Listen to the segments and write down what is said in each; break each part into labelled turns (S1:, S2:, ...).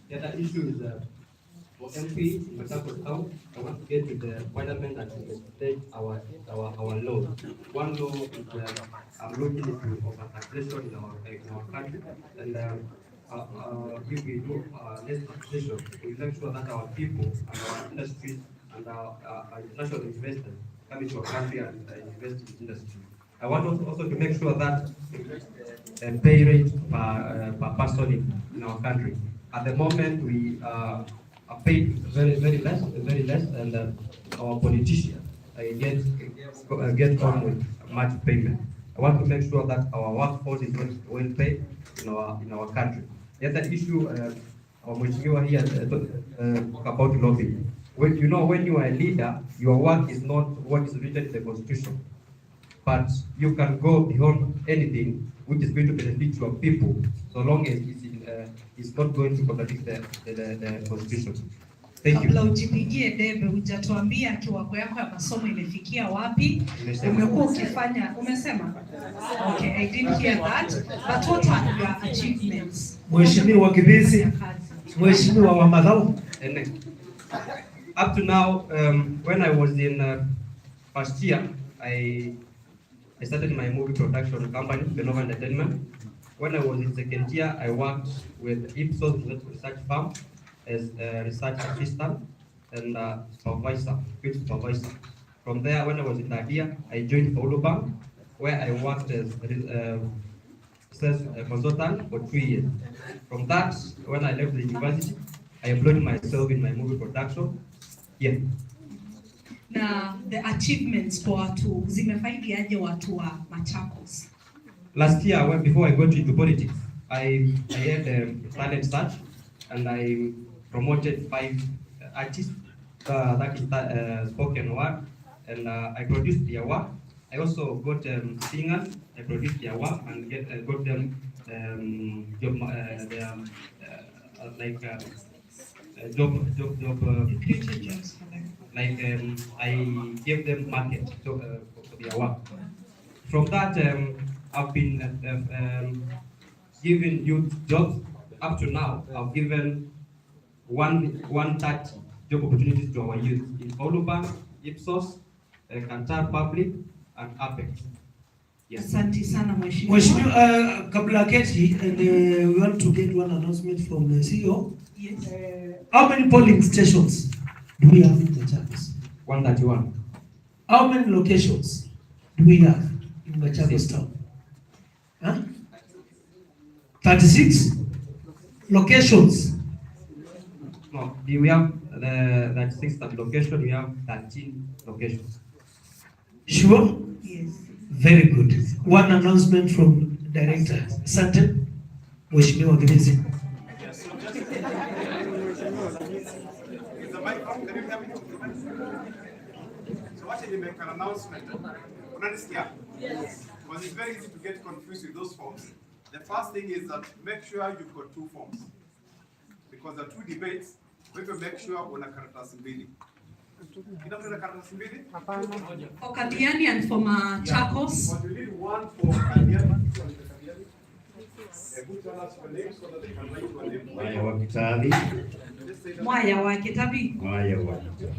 S1: The other issue is for MP in Machakos Town, I want to get with the parliament and investigate our laws. One law is I'm looking into overtaxation in our country, and if we do less taxation, we make sure that our people and our industries and our international investors come into our country and invest in industry. I want also to make sure that pay rate per person in our country. At the moment, we are paid very less, and our politicians get on with much payment. I want to make sure that our workforce is well paid in our country. The other issue, our Mheshimiwa here talk about lobbying. When you are a leader, your work is not what is written in the constitution, but you can go beyond anything which is going to benefit your people, so long as it's not going to contradict the constitution. Thank you.
S2: Kabla ujipigie debe, hujatuambia kiwango yako ya masomo imefikia wapi? Umekuwa ukifanya, umesema? Okay, I didn't hear that. But what are your achievements?
S3: Mheshimiwa Kibisi, Mheshimiwa wa Madhau.
S1: Up to now, when I was in first year, I started my movie production company, Benova Entertainment. When I was in second year, I worked with Ipsos Research Farm as a research assistant and supervisor, field supervisor. From there, when I was in third year, I joined Bank, where I worked as sales consultant for 2 years. From that, when I left the university, I employed myself in my movie production. Yeah.
S2: Na the achievements kwa watu zimefaidi aje watu wa Machakos?
S1: Last year, before I got into politics, I had a talent search and I promoted 5 artists that is spoken word, and I produced their work. I also got singers. I produced their work and got them job I gave them market for their work. From that, I've been giving youth jobs. Up to now, I've given 130 job opportunities to our youth in Bank, Ipsos, Qatar Public, and Apex. Yes.
S2: Asante sana Mheshimiwa.
S3: Mheshimiwa, kabla keti, and we want to get one announcement from the CEO.
S2: Yes.
S3: How many polling stations do we have in Machakos?
S1: 131.
S3: How many locations do we have in Machakos town? 36 locations.
S1: No, we have the 6 location. We have 13 locations.
S3: Sure.
S2: Yes.
S3: Very good. One announcement from Director Sante. Mheshimiwa Kibisi.
S4: So what did you make an announcement? Yes. Because it's very easy to get confused with those forms. The first thing is that make sure you've got 2 forms. Because the 2 debates, we will make sure una karatasi mbili. Ina karatasi mbili?
S2: For KATHIANI and for MACHAKOS.
S4: But you need 1 for KATHIANI. Tell us your name so that they can write your name.
S5: Mwaya wa Kitabi.
S2: Mwaya wa Kitabi.
S5: Mwaya wa Kitabi.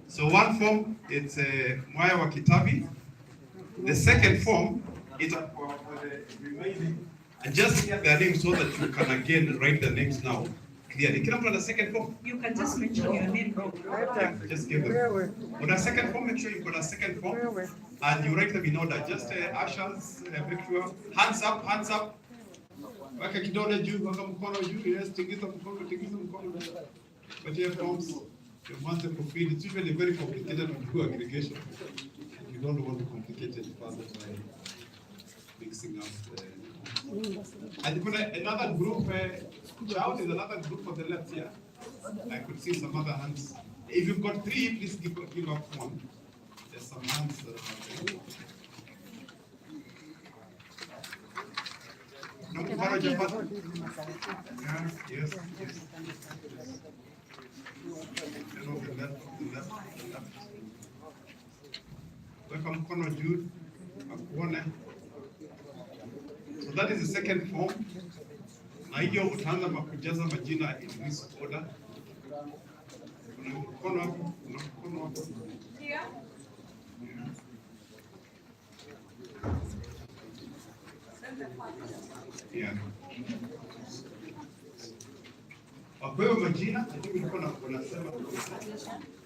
S4: So one form, it's Mwaya wa Kitabi. The second form is for the remaining. And just get their names so that you can again write the names now clearly. Can I put the second form?
S2: You can just mention your name.
S4: Yeah, just give them. On the second form, make sure you've got a second form. And you write them in order. Just ushers, make sure. Hands up, hands up. Weka kidole juu, weka mkono juu. Yes, tingiza mkono. But here forms, you want them to feel. It's usually very complicated to do aggregation. You don't want to complicate it further by mixing up. And another group, shout is another group on the left here. I could see some other hands. If you've got 3, please give up 1. There's some hands that are there. No, yes. The left. weka mkono juu akuone. So that is the second form. Na hiyo utaanza kujaza majina in this order. Kuna mkono hapo, kuna mkono hapo. Yeah. Kwa hiyo majina, I think nilikuwa nasema.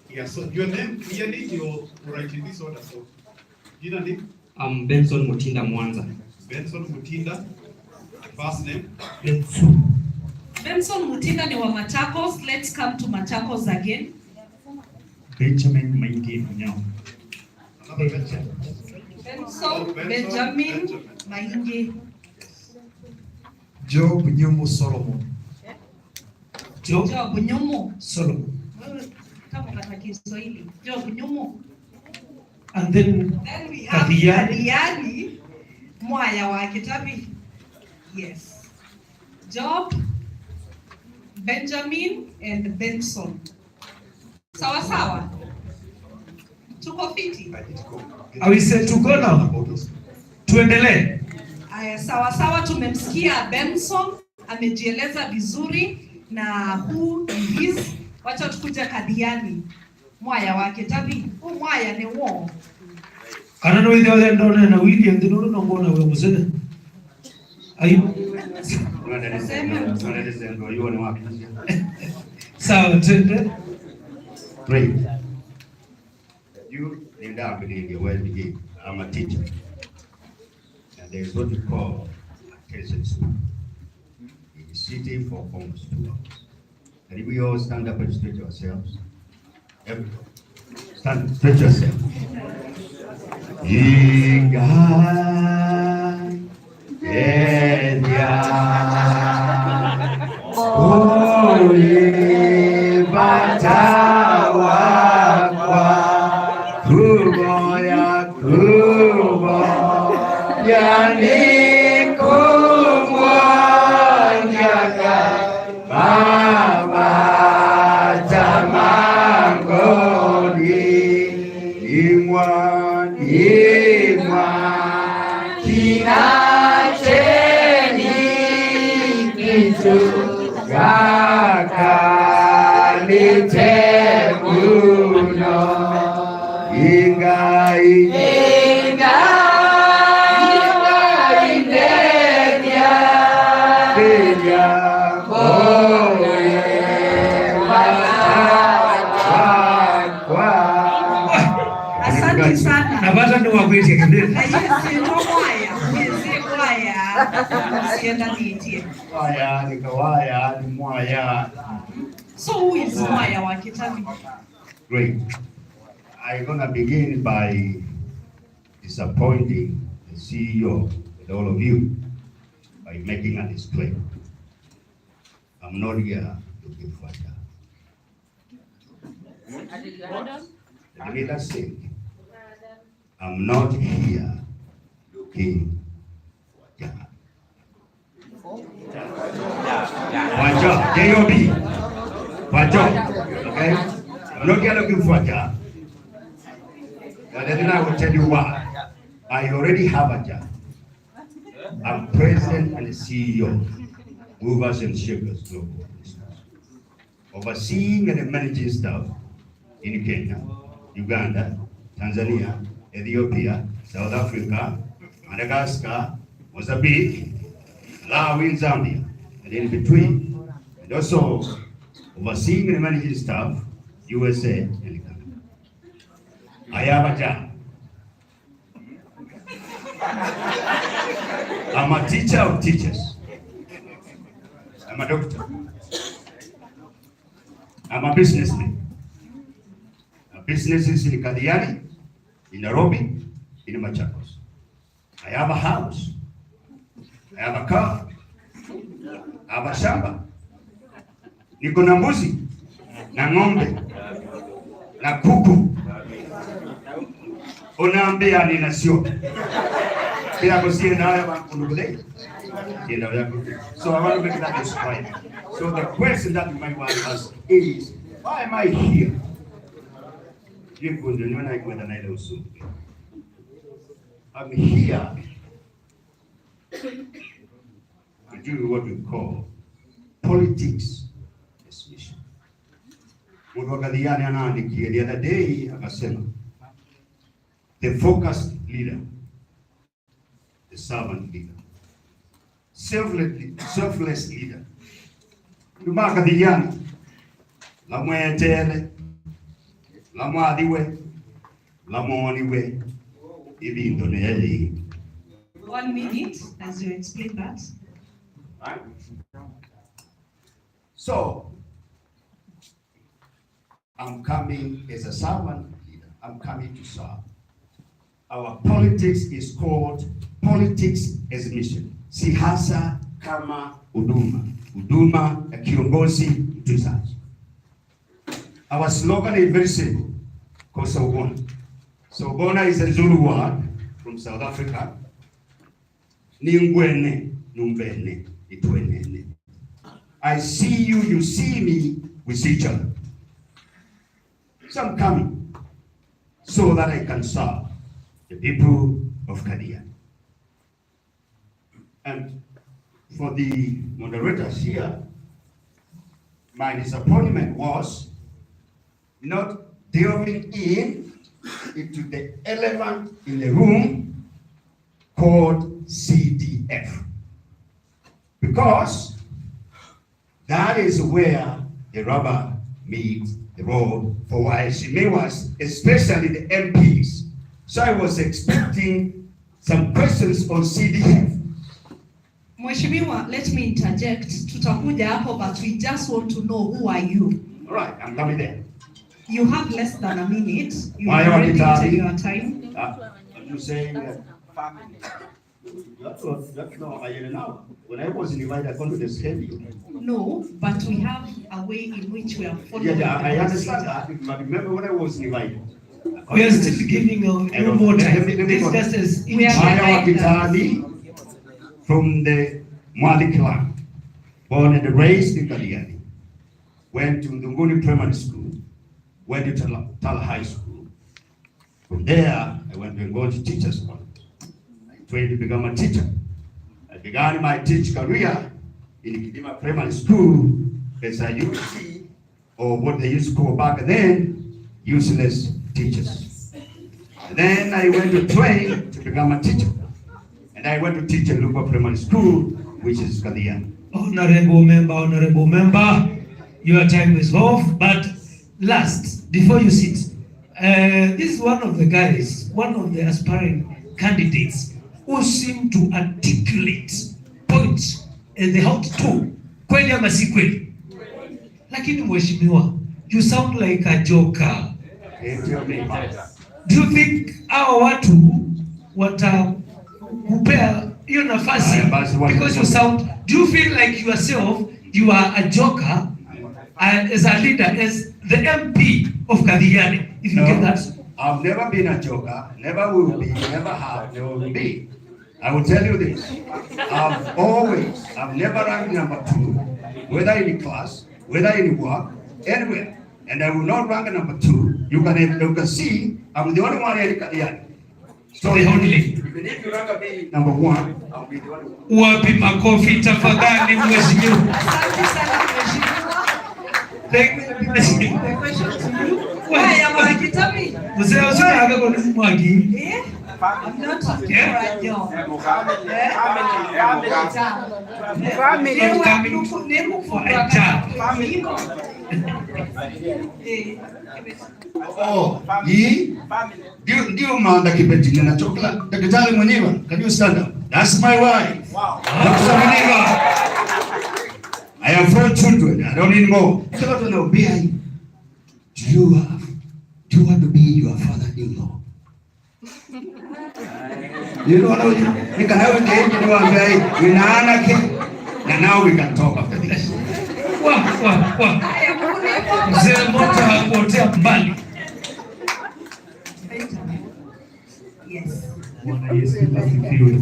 S4: Yeah, so your name clearly you write in this order. So jina ni?
S1: I'm Benson Mutinda Mwanza.
S4: Benson Mutinda. First name?
S2: Benson Mutinda ni wa Machakos. Let's come to Machakos again.
S5: Benjamin Mwenge Mnyao.
S4: Another Benjamin.
S2: Benjamin Mwenge.
S3: Job Nyumu Solomon. Job
S2: Nyumu
S3: Solomon.
S2: Kama kata Kiswahili. Job Nyumu.
S3: And then
S2: we have KATHIANI Mwaya wa Kitabi. Yes. Job, Benjamin and Benson. Sawa sawa. Tuko fiti.
S3: Are we set to go now? Tuendelee.
S2: Aya, sawa sawa, tumemsikia Benson amejieleza vizuri na who he is. Wacha tukuja KATHIANI Mwaya wa Kitabi. Mwaya ni wo.
S3: Anano ile wale ndone na William ndino ngona wewe mzee. Ayo. Sawa tende.
S5: Great. You named out in well begin. I'm a teacher. And there's what we call attention span. In the city for almost 2 hours. And if we all stand up and stretch ourselves, everyone, stand, stretch yourself.
S2: Asante sana.
S3: Napata ndo wakwiti kabisa.
S2: Yes, Mwaya. Yes, Mwaya. Sienda niitie.
S5: Mwaya ni kawaya ni mwaya.
S2: So who is Mwaya wa Kitabi?
S5: Great. I'm gonna begin by disappointing the CEO and all of you by making a disclaimer. I'm not here to give fire. Let me just say, I'm not here looking for a job. One job, J-O-B. One job, okay? I'm not here looking for a job. And then I will tell you why. I already have a job. I'm president and CEO, Movers and Shakers Global Business, overseeing and managing staff in Kenya, Uganda, Tanzania, Ethiopia, South Africa, Madagascar, Mozambique, Malawi, and Zambia, and in between, and also overseeing and managing staff, USA and Canada. I have a job. I'm a teacher of teachers. I'm a doctor. I'm a businessman. My business is in KATHIANI, in Nairobi, in Machakos. I have a house. I have a car. I have a shamba. Niko na mbuzi, na ng'ombe, na kuku. Unaambia nina sio. Kila kusiye na haya makundule. So I want to make that describe. So the question that you might want to ask is, why am I here? I'm here to do what we call politics as mission. Mwenge anaandikia the other day akasema, the focused leader, the servant leader, selfless leader. KATHIANI la mwetele la mwathiwe la moniwe ibindo neye.
S2: 1 minute as you explain that.
S5: Right? So I'm coming as a servant leader. I'm coming to serve. Our politics is called politics as mission. Siasa kama huduma. Huduma ya kiongozi mtunzaji. Our slogan is very simple. Kosogona. Sogona is a Zulu word from South Africa. Ningwene, numbene, itwenene. I see you, you see me, we see each other. So I'm coming so that I can serve the people of KATHIANI. And for the moderators here, my disappointment was not delving into the elephant in the room called CDF. Because that is where the rubber meets the road for Waheshimiwas, especially the MPs. So I was expecting some questions on CDF.
S2: Mheshimiwa, let me interject. Tutakuja hapo, but we just want to know who are you?
S5: All right, I'm coming there.
S2: You have less than a minute. You
S5: Why
S2: have
S5: are
S2: already
S5: you
S2: taken
S5: telling?
S2: your time.
S5: You saying
S6: Family.
S5: that's not I didn't know. When I was invited, I couldn't escape you.
S2: No, but we have a way in which we are following.
S5: Yeah, I
S2: the
S5: understand
S2: procedure.
S5: that. But remember when I was invited.
S3: We are still giving you more time. This just is
S2: We are-
S5: KATHIANI from the Mwenge clan, born and raised in KATHIANI, went to Ndunguni Primary School, went to Tala High School. From there, I went to Ngozi Teachers College. I trained to become a teacher. I began my teaching career in Kidima Primary School as a UC, or what they used to call back then, useless teachers. And then I went to train to become a teacher. And I went to teach at Lupa Primary School, which is KATHIANI.
S3: Honorable member, your time is off. But last, before you sit, this is one of the guys, one of the aspiring candidates who seem to articulate points and the hot too. Kweli ama si kweli? Lakini mheshimiwa, you sound like a joker. Do you think hao watu watakupea hiyo nafasi? Because you sound, do you feel like yourself, you are a joker as a leader, as the MP of KATHIANI? If you get that?
S5: I've never been a joker, never will be, never have, never will be. I will tell you this. I've never ranked number 2, whether in class, whether in work, anywhere. And I will not rank number 2. You can see, I'm the only one in KATHIANI. So
S3: The only.
S5: even if you rank me number 1, I'll be the only one.
S3: Wapi makofi tafadhali mheshimiwa.
S2: Asante sana mheshimiwa.
S3: Mheshimiwa.
S2: The question to you. Haya Mwakitabi.
S3: Mzee usitaka kwa Mwenge.
S2: Eh? I'm not asking
S3: Yeah.
S2: for a job.
S5: Ndio maana kibeti na chokula daktari mwenyewe. Can you stand up? That's my wife. Wow. I have 4 children. I don't need more. So what do you want to be your father-in-law? You know what you can have a kid, you know, and now we can talk after this.
S3: Mzee moto hakuotea mbali.
S2: Yes.
S7: Bwana Yesu asifiwe.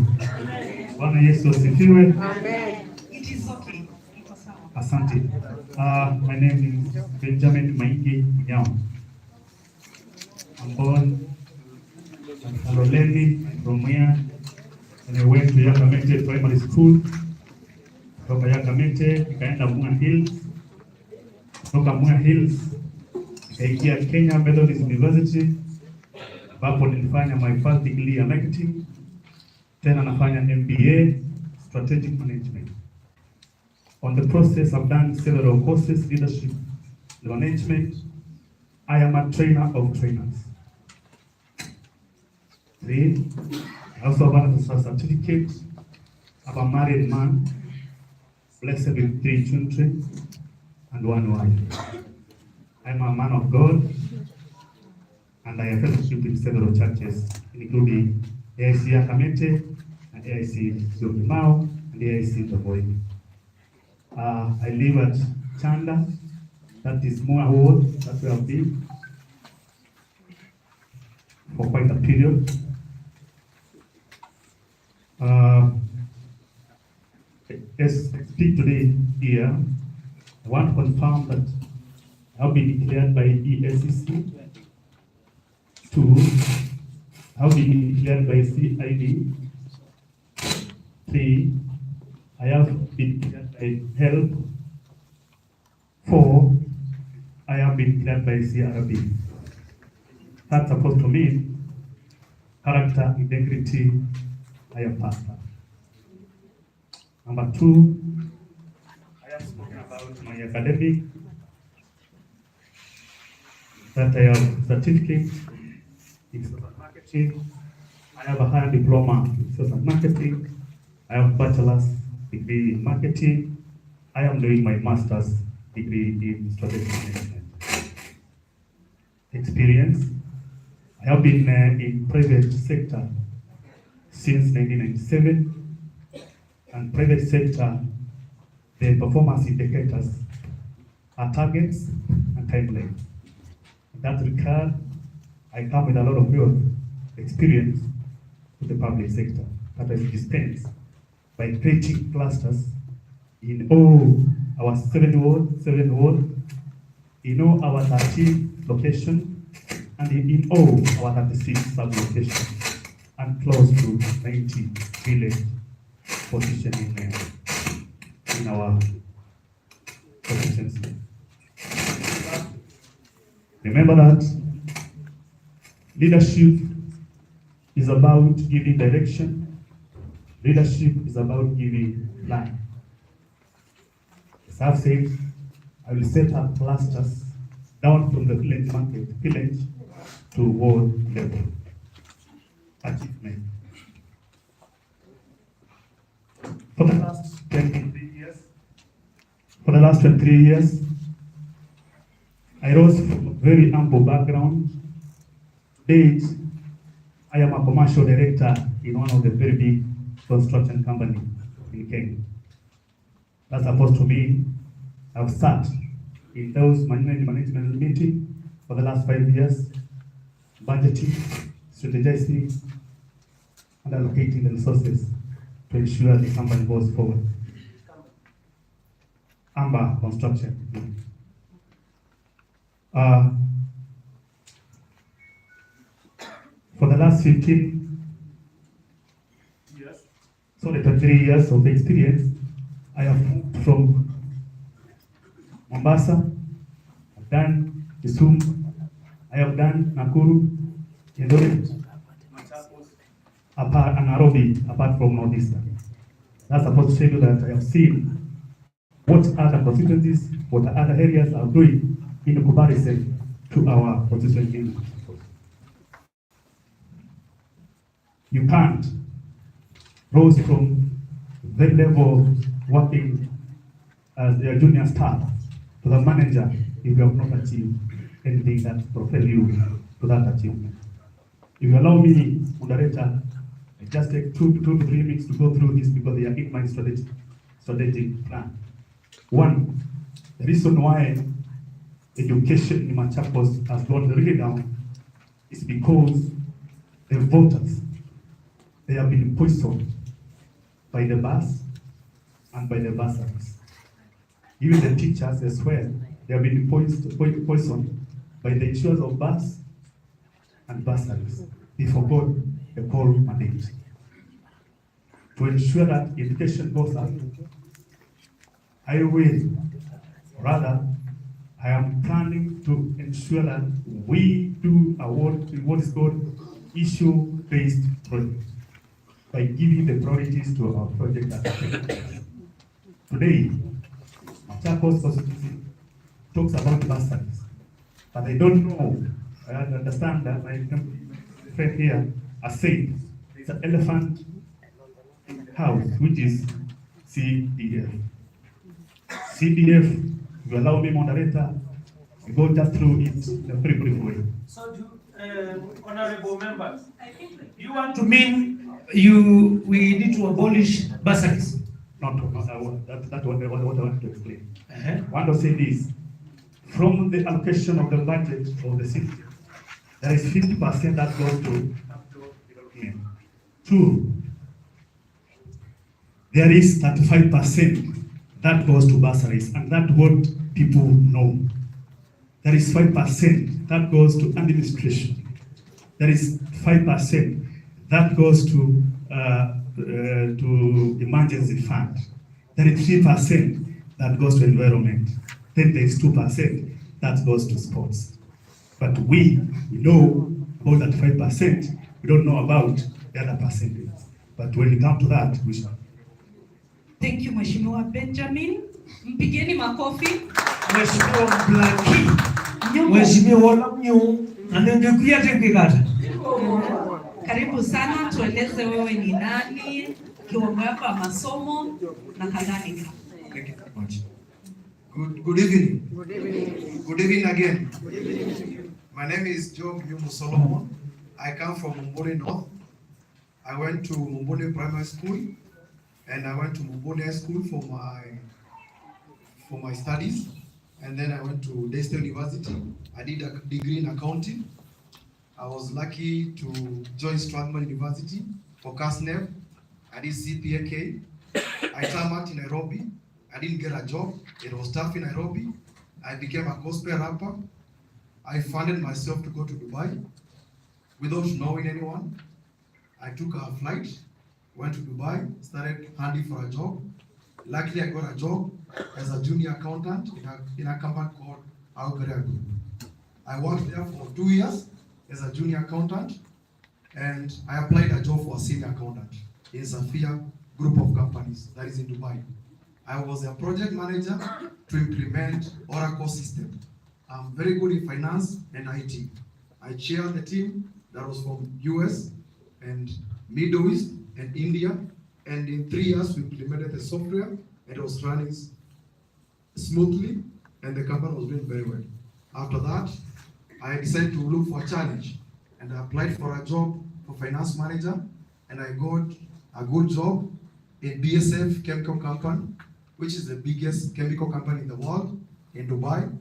S7: Bwana Yesu asifiwe.
S2: It is okay. Iko sawa.
S7: Asante. My name is Benjamin Mwenge. I'm born Kaloleni from here, and I went to Yakamete Primary School. Kutoka Yakamete nikaenda Mwenge Hills. Kutoka Mwenge Hills nikaingia Kenya Methodist University, ambapo nilifanya my first degree ya marketing, tena nafanya MBA strategic management. On the process, I've done several courses, leadership, management. I am a trainer of trainers. 3, I also have a certificate. I'm a married man, blessed with 3 children and 1 wife. I'm a man of God, and I have fellowship in several churches, including AIC Yakamete, and AIC Zogimao, and AIC Tavoy. I live at Chanda, that is Moa Ward, that we have been for quite a period. As I speak today here, I want to confirm that I have been declared by ESCC. 2, I have been declared by CID. 3, I have been declared by HELP. 4, I have been declared by CRB. That's supposed to mean character, integrity, I am pastor. Number 2, I have spoken about my academic, that I have certificate in social marketing. I have a higher diploma in social marketing. I have bachelor's degree in marketing. I am doing my master's degree in strategic management. Experience. I have been in private sector since 1997, and private sector, the performance indicators are targets and timelines. In that regard, I come with a lot of real experience with the public sector that is dispensed by creating clusters in all our 7 wards, in all our 13 locations, and in all our 36 sub-locations, and close to 90 village positioning in our constituency. Remember that leadership is about giving direction. Leadership is about giving plan. As I've said, I will set up clusters down from the village to ward level. Achievement. For the last 23 years, I rose from a very humble background. Today, I am a commercial director in one of the very big construction companies in Kenya. That's supposed to mean I've sat in those management meetings for the last 5 years, budgeting, strategizing, and allocating the resources to ensure the company goes forward. Amber Construction. For the last 15 years, 23 years of experience, I have moved from Mombasa, I've done Kisumu, I have done Nakuru, Eldoret, MACHAKOS, and Nairobi, apart from Northeastern. That's supposed to tell you that I have seen what other constituencies, what other areas are doing in comparison to our constituency. You can't rose from the level working as a junior staff to the manager if you have not achieved anything that propel you to that achievement. If you allow me, moderator, I just take 2 to 3 weeks to go through this because they are in my strategic plan. 1, the reason why education in Machakos has gone really down is because the voters, they have been poisoned by the bus and by the bursaries. Even the teachers as well, they have been poisoned by the issues of bus and bursaries. They forgot a core mandate to ensure that education goes up. I am planning to ensure that we do what is called issue-based project by giving the priorities to our project at today. MACHAKOS constituency talks about bursaries, but I don't know. I understand that my friend here has said it's an elephant house, which is CDF. CDF, if you allow me, moderator, I go just through it in a very brief way.
S3: So, honorable members, you want to mean we need to abolish bursaries?
S7: Not that's what I want to explain. I want to say this. From the allocation of the budget of the city, there is 50% that goes to development. 2, there is 35% that goes to bursaries, and that's what people know. There is 5% that goes to administration. There is 5% that goes to emergency fund. There is 3% that goes to environment. Then there is 2% that goes to sports. But we know about that 5%. We don't know about the other percentage. But when we come to that, we shall.
S2: Thank you, Mheshimiwa Benjamin. Mpigeni makofi.
S3: Mheshimiwa Blaki, Mheshimiwa Lamnyo, anangekuya tengekata.
S2: Karibu sana, tueleze wewe ni nani, kiwango yako ya masomo na kadhalika.
S6: Thank you very much. Good evening. Good evening again. My name is Job Yumu Solomon. I come from Mumbuni North. I went to Mumbuni Primary School and I went to Mumbuni High School for my studies, and then I went to Daystar University. I did a degree in accounting. I was lucky to join Strathmore University for CASNEV. I did CPAK. I tarmacked in Nairobi. I didn't get a job. It was tough in Nairobi. I became a gospel rapper. I funded myself to go to Dubai without knowing anyone. I took a flight, went to Dubai, started hunting for a job. Luckily, I got a job as a junior accountant in a company called Algeria Group. I worked there for 2 years as a junior accountant, and I applied a job for a senior accountant in Safia Group of companies that is in Dubai. I was a project manager to implement Oracle system. I'm very good in finance and IT. I chaired the team that was from US and Middle East and India, and in 3 years we implemented the software and it was running smoothly and the company was doing very well. After that, I decided to look for a challenge and I applied for a job for finance manager, and I got a good job in BSF Chemical Company, which is the biggest chemical company in the world, in Dubai.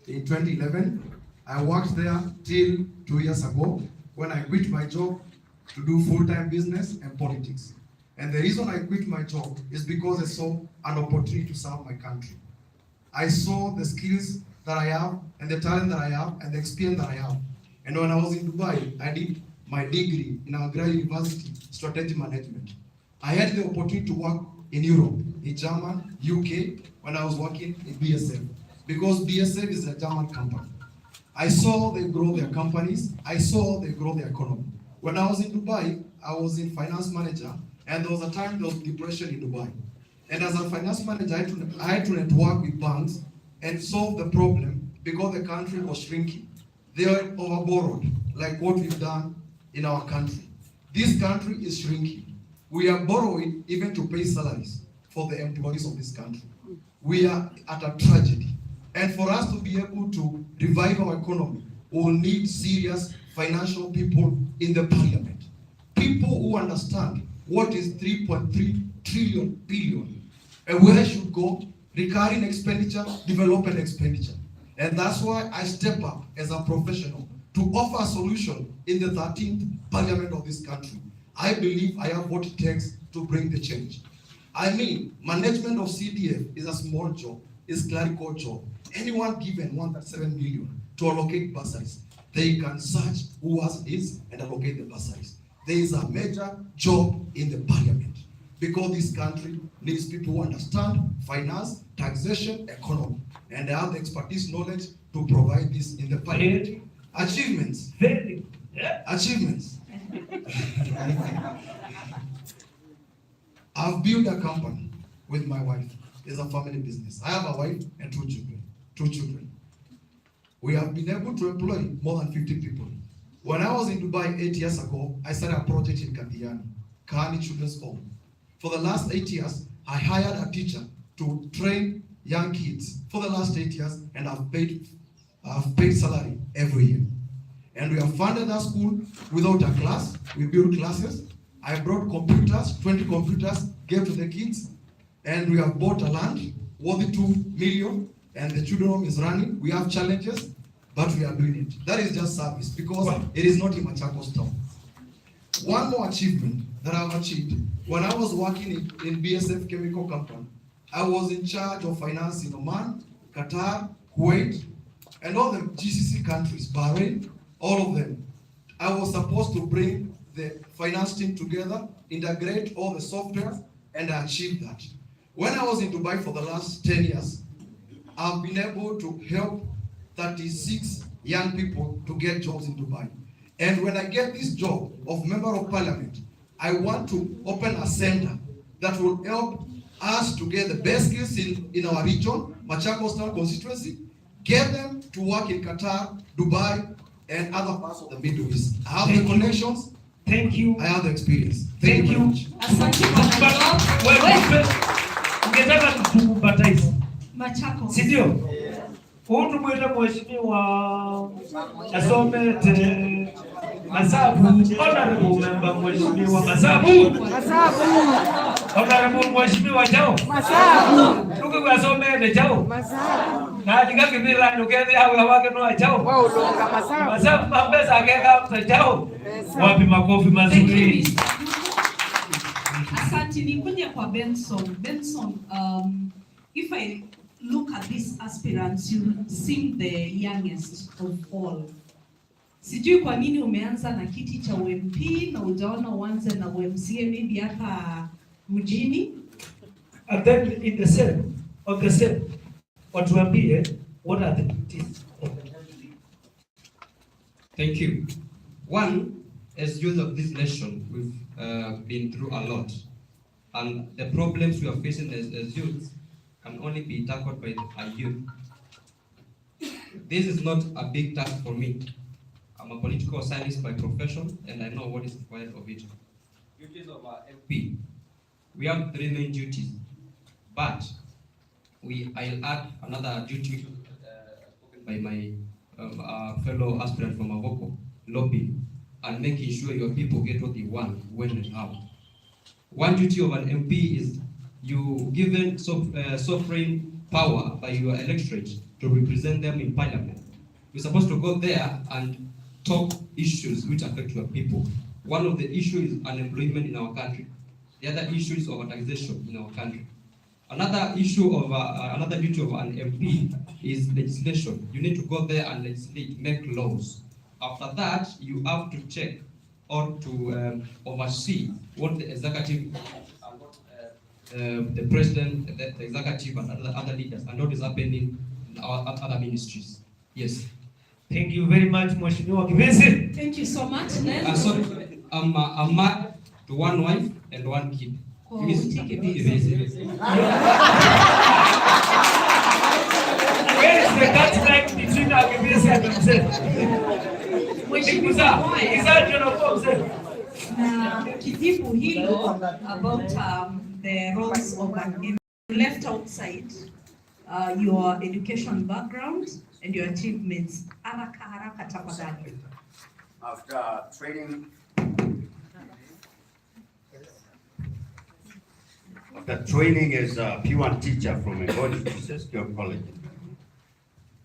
S6: In 2011, I worked there till 2 years ago when I quit my job to do full-time business and politics. And the reason I quit my job is because I saw an opportunity to serve my country. I saw the skills that I have and the talent that I have and the experience that I have. And when I was in Dubai, I did my degree in Algeria University, Strategic Management. I had the opportunity to work in Europe, in Germany, UK, when I was working in BSF, because BSF is a German company. I saw they grow their companies. I saw they grow their economy. When I was in Dubai, I was in finance manager, and there was a time there was depression in Dubai. And as a finance manager, I had to network with banks and solve the problem because the country was shrinking. They were overborrowed, like what we've done in our country. This country is shrinking. We are borrowing even to pay salaries for the employees of this country. We are at a tragedy. And for us to be able to revive our economy, we will need serious financial people in the parliament. People who understand what is 3.3 trillion billion and where it should go, recurring expenditure, development expenditure. And that's why I step up as a professional to offer a solution in the 13th parliament of this country. I believe I have what it takes to bring the change. I mean, management of CDF is a small job, it's clerical job. Anyone given 137 million to allocate bursaries, they can search who has this and allocate the bursaries. there is a major job in the parliament, because this country needs people who understand finance, taxation, economy, and they have the expertise, knowledge to provide this in the parliament. Achievements. Achievements. I've built a company with my wife. It's a family business. I have a wife and two children. We have been able to employ more than 50 people. When I was in Dubai 8 years ago, I started a project in KATHIANI Children's Home. For the last 8 years, I hired a teacher to train young kids for the last 8 years, and I've paid salary every year. And we have funded that school without a class. We built classes. I brought computers, 20 computers, gave to the kids, and we have bought a land worth 2 million, and the children's home is running. We have challenges, but we are doing it. That is just service, because it is not in Machakos town. One more achievement that I've achieved, when I was working in BSF Chemical Company, I was in charge of finance in Oman, Qatar, Kuwait, and all the GCC countries, Bahrain, all of them. I was supposed to bring the finance team together, integrate all the software, and I achieved that. When I was in Dubai for the last 10 years, I've been able to help 36 young people to get jobs in Dubai. And when I get this job of Member of Parliament, I want to open a center that will help us to get the best skills in our region, Machakos Town constituency, get them to work in Qatar, Dubai, and other parts of the Middle East. I have the connections.
S3: Thank you.
S6: I have the experience.
S3: Thank you.
S2: Asante kwa
S3: Ungetaka tukubatize.
S2: Machakos.
S3: Si ndio? Huyu mwita mheshimiwa asome te Masabu. Honorable member mheshimiwa Masabu. Honorable mheshimiwa Jao. Masabu. Tuko asome te Jao. Masabu. Na dikaki bila nukeni hawa wake no Jao. Wao longa Masabu. Masabu mambeza akeka te Jao. Wapi makofi mazuri.
S2: Asante, nikuje kwa Benson. Benson, if I look at these aspirants, you seem the youngest of all. Sijui kwa nini umeanza na kiti cha UMP na ujaona uanze na UMCA maybe hapa mjini?
S3: And then in the same, watuambie what are the duties of the UMP?
S1: Thank you. One, as youth of this nation, we've been through a lot, and the problems we are facing as youth can only be tackled by a youth. This is not a big task for me. I'm a political scientist by profession, and I know what is required of it. Duties of our MP. We have 3 main duties, but I'll add another duty spoken by my fellow aspirant from Avoko, lobbying and making sure your people get what they want, when and how. One duty of an MP is you given sovereign power by your electorate to represent them in parliament. You're supposed to go there and talk issues which affect your people. One of the issues is unemployment in our country. The other issue is over taxation in our country. Another issue of another duty of an MP is legislation. You need to go there and legislate, make laws. After that, you have to check or to oversee what the executive, the president, the executive, and other leaders, and what is happening in our other ministries. Yes.
S3: Thank you very much, Mheshimiwa Kibesi.
S2: Thank you so much.
S1: So I'm married to 1 wife and 1 kid. Miss Kibesi.
S3: Where is the cut between Kibesi and himself?
S2: Na kijibu hilo about the roles of an MP, you left outside your education background and your achievements. Haraka tafadhali.
S5: After training, as a P1 teacher from a Mwenge College,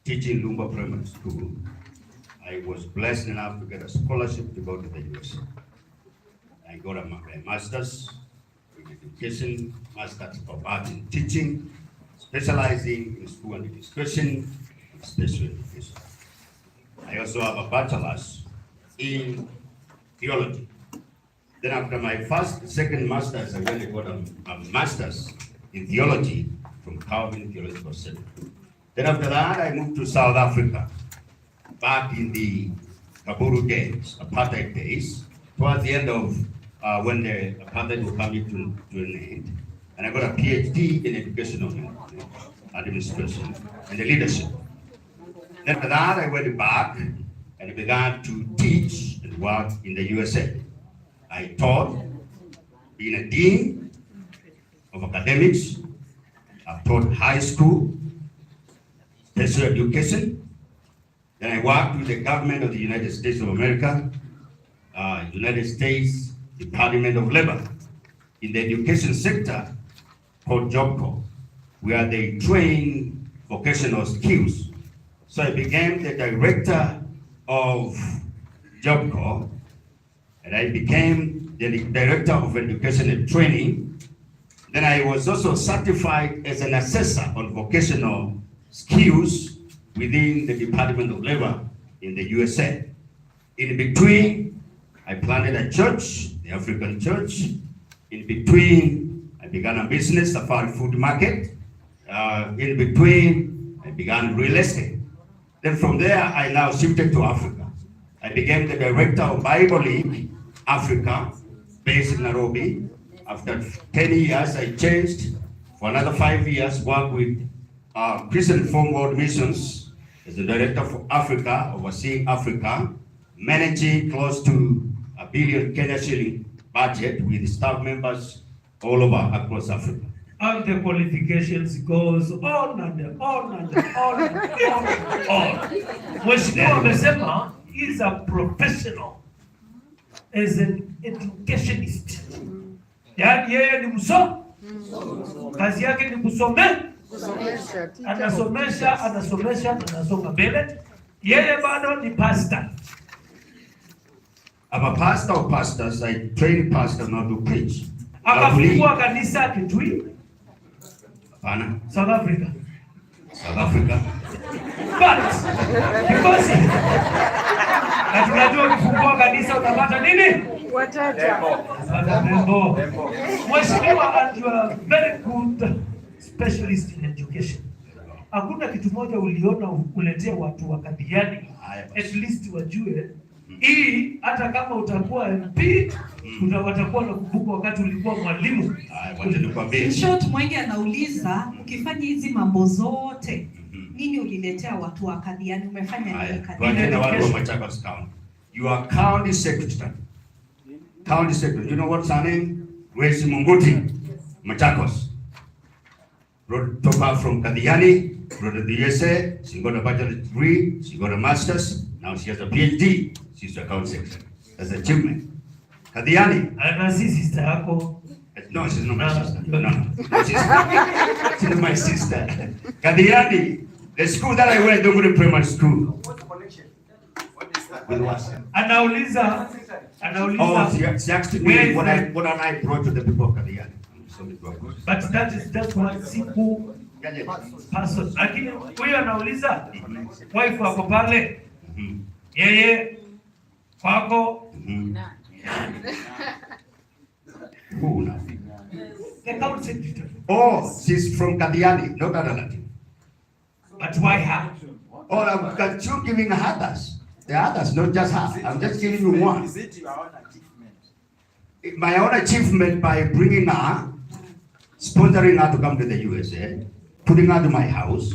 S5: teaching Lumba Primary School, I was blessed enough to get a scholarship to go to the US. I got a master's in education, master's of art in teaching, specializing in school and education, and special education. I also have a bachelor's in theology. Then after my second master's, I went and got a master's in theology from Calvin Theological Center. Then after that, I moved to South Africa, back in the Kaburu days, apartheid days, towards the end of when the apartheid was coming to an end. And I got a PhD in educational administration and leadership. Then after that, I went back and began to teach and work in the USA. I taught, being a dean of academics. I've taught high school, special education. Then I worked with the government of the United States of America, United States Department of Labor, in the education sector called Job Corps, where they train vocational skills. So I became the director of Job Corps, and I became the director of education and training. Then I was also certified as an assessor on vocational skills within the Department of Labor in the USA. In between, I planted a church, the African church. In between, I began a business, Safari Food Market. In between, I began real estate. Then from there, I now shifted to Africa. I became the director of Bible League Africa, based in Nairobi. After 10 years, I changed for another 5 years, worked with Christian Reform World Missions as the director for Africa, overseeing Africa, managing close to $1 billion Kenya shilling budget with staff members all over across Africa.
S3: And the qualifications goes on and on and on and on. Mheshimiwa amesema is a professional as an educationist. Yaani yeye ni kazi yake ni anasomesha, anasonga mbele. Yeye bado ni pastor.
S5: I'm a pastor of pastors. I train pastors not to preach.
S3: Akafungua kanisa Kitui.
S5: Hapana.
S3: South Africa.
S5: South Africa.
S3: But because na tunajua kufungua kanisa utapata nini?
S8: Wateja.
S3: Mheshimiwa, and you are a very good specialist in education. Hakuna kitu moja uliona ukuletea watu wa Kathiani, at least wajue hii, hata kama utakuwa MP, watakuwa na kumbuka wakati ulikuwa mwalimu.
S2: In short, Mwenge anauliza, ukifanya hizi mambo zote, nini uliletea watu wa Kathiani? Umefanya nini Kathiani?
S5: You are county secretary. County secretary. You know what's her name? Grace Munguti, MACHAKOS. Took her from Kathiani, brought to the USA. She got a bachelor's degree. She got a master's. Now she has a PhD. She's a county secretary. That's an achievement. Kathiani.
S3: Ana sister yako.
S5: No, she's not my sister. No. She's not my sister. Kathiani, the school that I went, don't go to primary school. What's the connection? With what?
S3: Anauliza.
S5: Oh, she asked me what I brought to the people of Kathiani.
S3: But that is just one simple person. Lakini huyo anauliza, wife wako pale, yeye kwako,
S5: who now?
S3: the county secretary.
S5: Oh, she's from Kathiani, not Adalati.
S3: But why her?
S5: Oh, I'm got you giving others. The others, not just her. I'm just giving you one.
S8: Is it your own achievement?
S5: My own achievement by bringing her, sponsoring her to come to the USA, putting her to my house,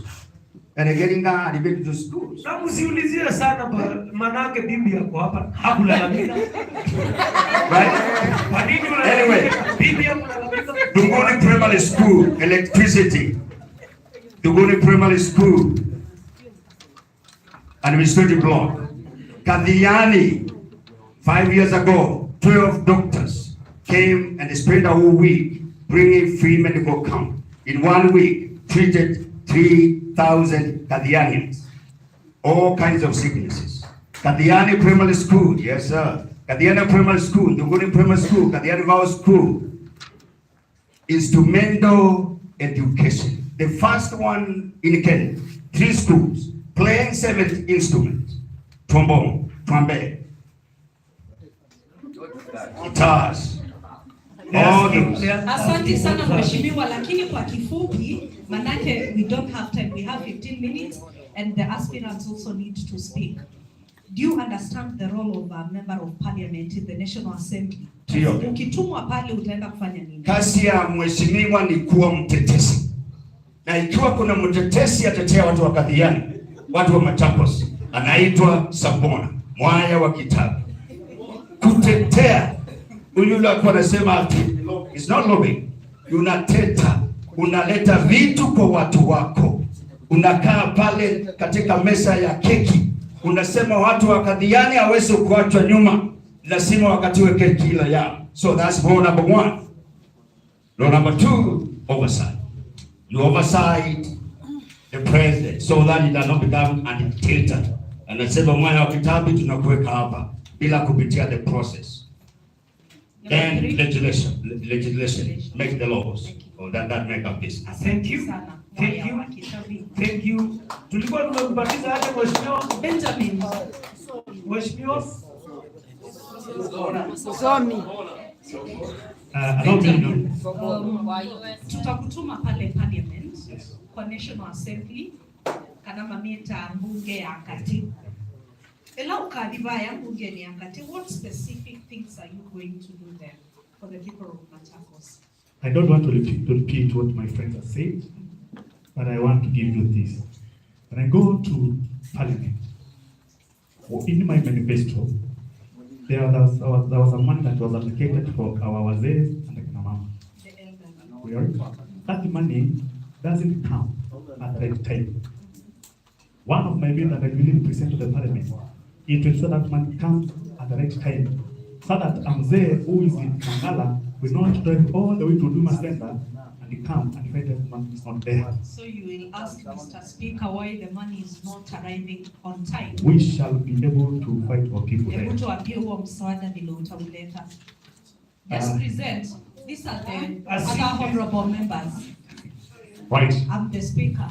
S5: and getting her admitted to schools.
S3: Na msiulizie sana manake bibi yako hapa hakulalamika.
S5: Right?
S3: Kwa nini
S5: Anyway,
S3: bibi hakulalamika?
S5: Duguni Primary School, electricity. Duguni Primary School, administrative block. Kathiani, 5 years ago, 12 doctors came and spent a whole week bringing free medical camp. In 1 week, treated 3,000 Kathianians. All kinds of sicknesses. Kathiani Primary School, yes sir. Kathiani Primary School, Duguni Primary School, Kathiani Vow School. Instrumental education. The first one in Kenya. 3 schools, playing 7 instruments. Trombone, trumpet. Guitars. All those.
S2: Asante sana mheshimiwa, lakini kwa kifupi, manake we don't have time. We have 15 minutes and the aspirants also need to speak. Do you understand the role of a member of parliament in the National Assembly?
S5: Ndio.
S2: Ukitumwa pale utaenda kufanya nini?
S5: Kazi ya mheshimiwa ni kuwa mtetezi. Na ikiwa kuna mtetezi atetea watu wa Kathiani, watu wa Machakos, anaitwa Sabona, mwaya wa kitabu. Kutetea, yule alikuwa anasema ati it's not lobbying. Unateta, unaleta vitu kwa watu wako. Unakaa pale katika mesa ya keki. Unasema watu wa Kathiani hawezi kuachwa nyuma. Lazima wakatiwe keki ile yao. So that's law number 1. Law number 2, oversight. You oversight the president so that it does not become a dictator. Anasema mwaya wa kitabu tunakuweka hapa bila kupitia the process. Then legislation make the laws. Oh, that make up business.
S3: Thank you. Thank you. Tulikuwa tumekubatiza hata mheshimiwa
S2: Benjamin.
S3: Mheshimiwa
S9: Zomi.
S2: Tutakutuma pale parliament kwa National Assembly kana mamita mbunge ya kati. Ela ukadiva ya mbunge ni yakati. What specific things are you going to do there for the people of Machakos?
S7: I don't want to repeat what my friends have said, but I want to give you this. When I go to parliament, in my manifesto, there was a money that was allocated for our wazee and the mama. That money doesn't come at the right time. One of my bills that I believe present to the parliament is to ensure that money comes at the right time, so that Mzee who is in Mangala will not drive all the way to Duma Center and come and find that money is not there.
S2: So you will ask Mr. Speaker why the money is not arriving on time.
S7: We shall be able to fight for people there.
S2: Hebu tuambie huo msaada vile utauleta. Just present. These are the other honorable members.
S7: Right.
S2: I'm the speaker.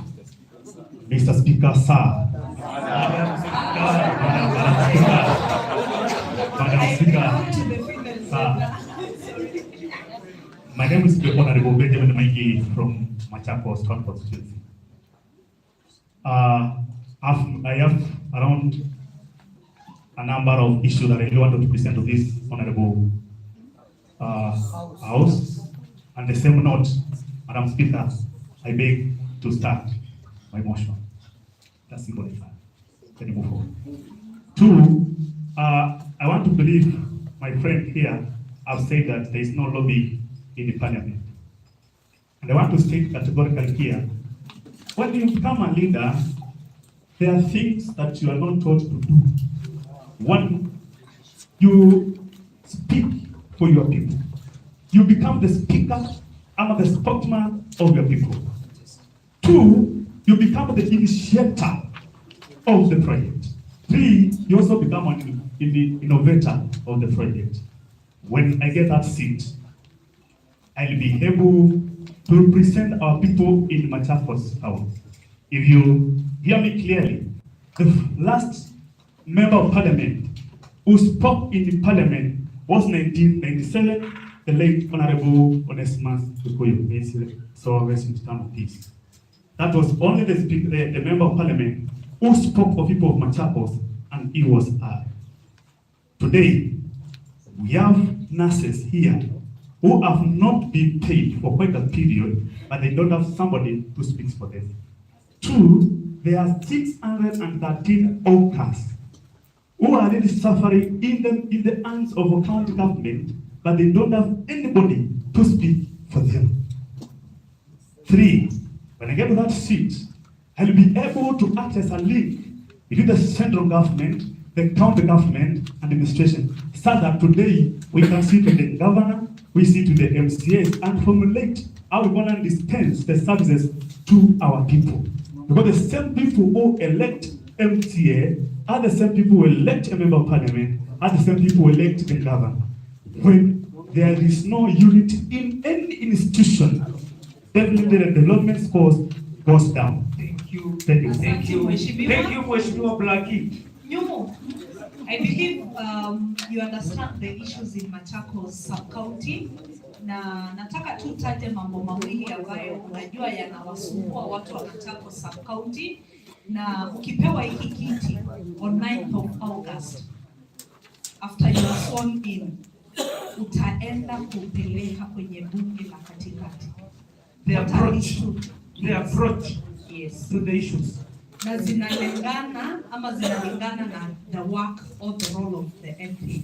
S7: Mr. Speaker, sir. Madam Speaker, sir. My name is the Honorable Benjamin Mwenge from Machakos constituency. I have around a number of issues that I really want to present to this honorable house. On the same note, Madam Speaker, I beg to start my motion. That's simple. Can you move forward? 2, I want to believe my friend here have said that there is no lobby in the parliament. And I want to state categorically here, when you become a leader, there are things that you are not taught to do. One, you speak for your people. You become the speaker and the spokesman of your people. 2, you become the initiator of the project. 3, you also become the innovator of the project. When I get that seat, I'll be able to represent our people in Machakos House. If you hear me clearly, the last member of parliament who spoke in the parliament was 1997, the late Honorable Onesimus Tukuyu. So rest in time of peace. That was only the member of parliament who spoke for people of Machakos, and it was I. Today, we have nurses here who have not been paid for quite a period, but they don't have somebody who speaks for them. 2, there are 613 workers who are really suffering in the hands of a county government, but they don't have anybody to speak for them. 3, when I get to that seat, I'll be able to act as a link between the central government, the county government, and administration, so that today we can sit with the governor, we sit with the MCAs, and formulate how we want to dispense the services to our people. Because the same people who elect MCA are the same people who elect a member of parliament, are the same people who elect the governor. When there is no unity in any institution, definitely the development scores goes down.
S3: Thank you.
S7: Thank you.
S3: Thank you. Thank you, Mheshimiwa Blackie.
S2: Nyumo, I believe you understand the issues in Machakos sub-county, na nataka tu taje mambo mawili ambayo unajua yanawasumbua watu wa Machakos sub-county, na ukipewa hiki kiti on 9th of August after you are sworn in, utaenda kupeleka kwenye bunge la katikati.
S3: The approach
S2: yes,
S3: to the issues.
S2: na zinalingana na the work or the role of the MP.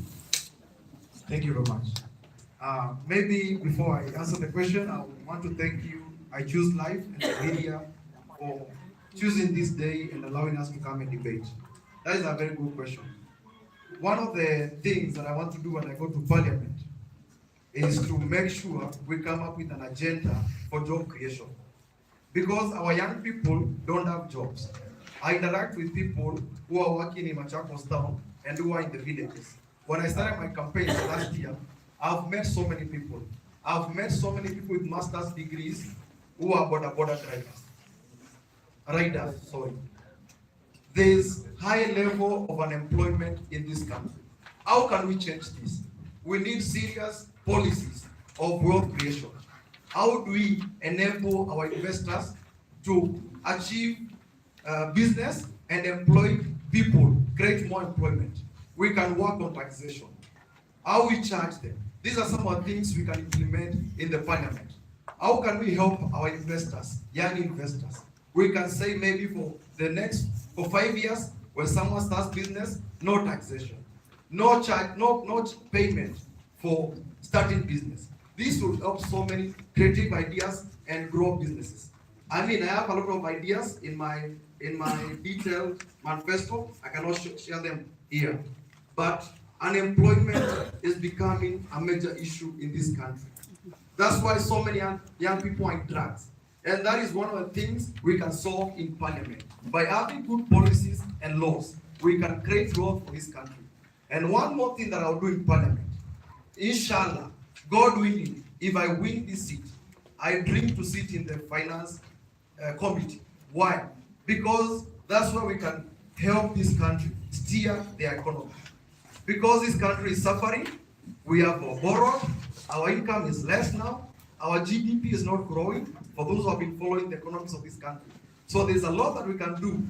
S6: Thank you very much. Maybe before I answer the question, I want to thank you, I Choose Life and the media for choosing this day and allowing us to come and debate. That is a very good question. One of the things that I want to do when I go to Parliament is to make sure we come up with an agenda for job creation. Because our young people don't have jobs. I interact with people who are working in Machakos town and who are in the villages. When I started my campaign last year, I've met so many people. I've met so many people with master's degrees who are border riders. There's high level of unemployment in this country. How can we change this? We need serious policies of wealth creation. How do we enable our investors to achieve business and employ people, create more employment? We can work on taxation. How we charge them? These are some of the things we can implement in the Parliament. How can we help our investors, young investors? We can say maybe for 5 years, when someone starts business, no taxation, no charge, no payment for starting business. This will help so many creative ideas and grow businesses. I mean, I have a lot of ideas in my detailed manifesto. I cannot share them here, but unemployment is becoming a major issue in this country. That's why so many young people are in drugs. And that is one of the things we can solve in Parliament. By having good policies and laws, we can create growth for this country. And one more thing that I'll do in Parliament, inshallah, God willing, if I win this seat, I dream to sit in the finance committee. Why? Because that's where we can help this country steer the economy. Because this country is suffering, we have borrowed, our income is less now, our GDP is not growing, for those who have been following the economics of this country. So there's a lot that we can do.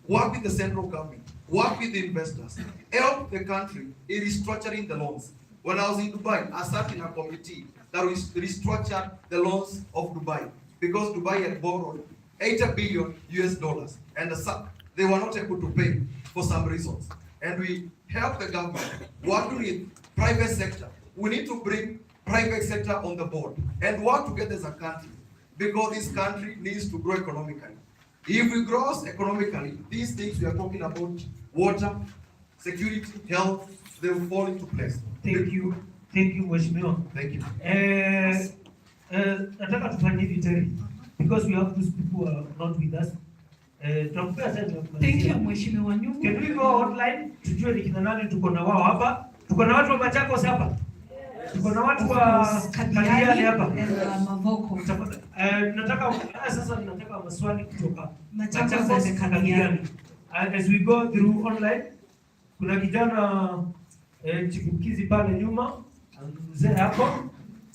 S6: Work with the central government, work with the investors, help the country in restructuring the loans. When I was in Dubai, I sat in a committee that restructured the loans of Dubai, because Dubai had borrowed $80 billion and they were not able to pay for some reasons. And we help the government, working with private sector. We need to bring private sector on the board and work together as a country, because this country needs to grow economically. If we grow economically, these things we are talking about, water, security, health, they will fall into place.
S3: Thank you, Mheshimiwa.
S6: Thank you.
S3: Nataka tufanye hivi Terry, because we have those people who are not with us.
S2: Thank you, Mheshimiwa Nyugu.
S3: Can we go online tujue ni kina nani tuko na wao hapa? Tuko na watu wa Machakos hapa. Tuko na watu wa KATHIANI hapa.
S2: Mavoko.
S3: Nataka maswali kutoka
S2: Machakos na KATHIANI.
S3: As we go through online, kuna kijana chipukizi pale nyuma, mzee hapo.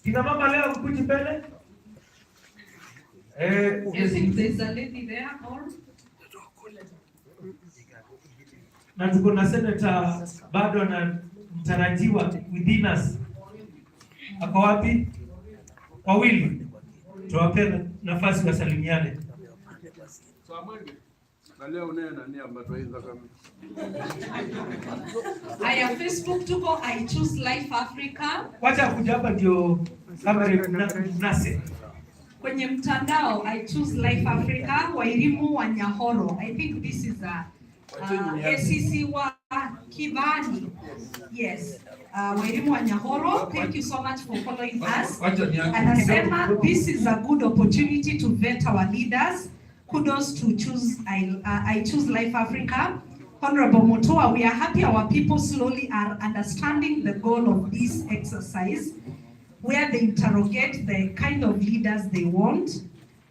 S3: Kina mama leo mkuji mbele.
S2: You think there's a lady there or?
S3: Na tuko na senator bado anatarajiwa within us. Ako wapi? Wawili. Tuwape nafasi wasalimiane.
S9: So Mwenge, na leo nena ni ambatwaiza kama.
S2: Aya, Facebook tuko I Choose Life Africa.
S3: Wacha kuja hapa ndio kamera nase.
S2: Kwenye mtandao I Choose Life Africa, Wairimu wa Nyahoro. I think this is a ACC wa Kibani. Yes. Wairimu wa Nyahoro, thank you so much for following us. Anasema this is a good opportunity to vet our leaders. Kudos to I Choose Life Africa. Honorable Mutua, we are happy our people slowly are understanding the goal of this exercise, where they interrogate the kind of leaders they want.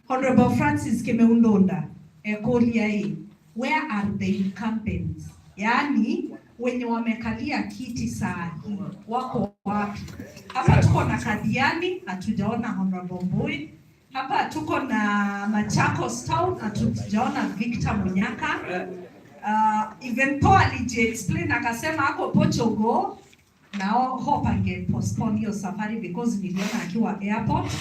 S2: Honorable Francis Kemeundonda, Ekoliae, where are the incumbents? Yani, wenye wamekalia kiti saa hii wako wapi? Hapa tuko na Kathiani, hatujaona Honorable Boy. Hapa tuko na Machakos Town, hatujaona Victor Munyaka. Even though explain akasema ako Portugal, now hope ange postpone your safari because niliona akiwa airport.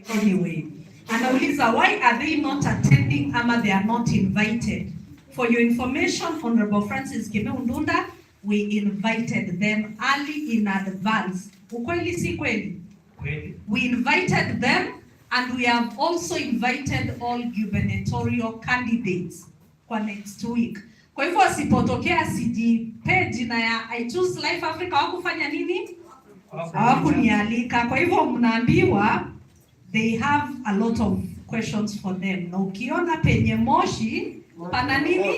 S2: Anyway, anauliza why are they not attending ama they are not invited? For your information, Honorable Francis Kimeundunda, we invited them early in advance. Ukweli si kweli? We invited them and we have also invited all gubernatorial candidates kwa next week. Kwa hivyo asipotokea CDP jina ya I Choose Life Africa hawakufanya nini? Hawakunialika. Kwa hivyo mnaambiwa they have a lot of questions for them. Na ukiona penye moshi pana nini?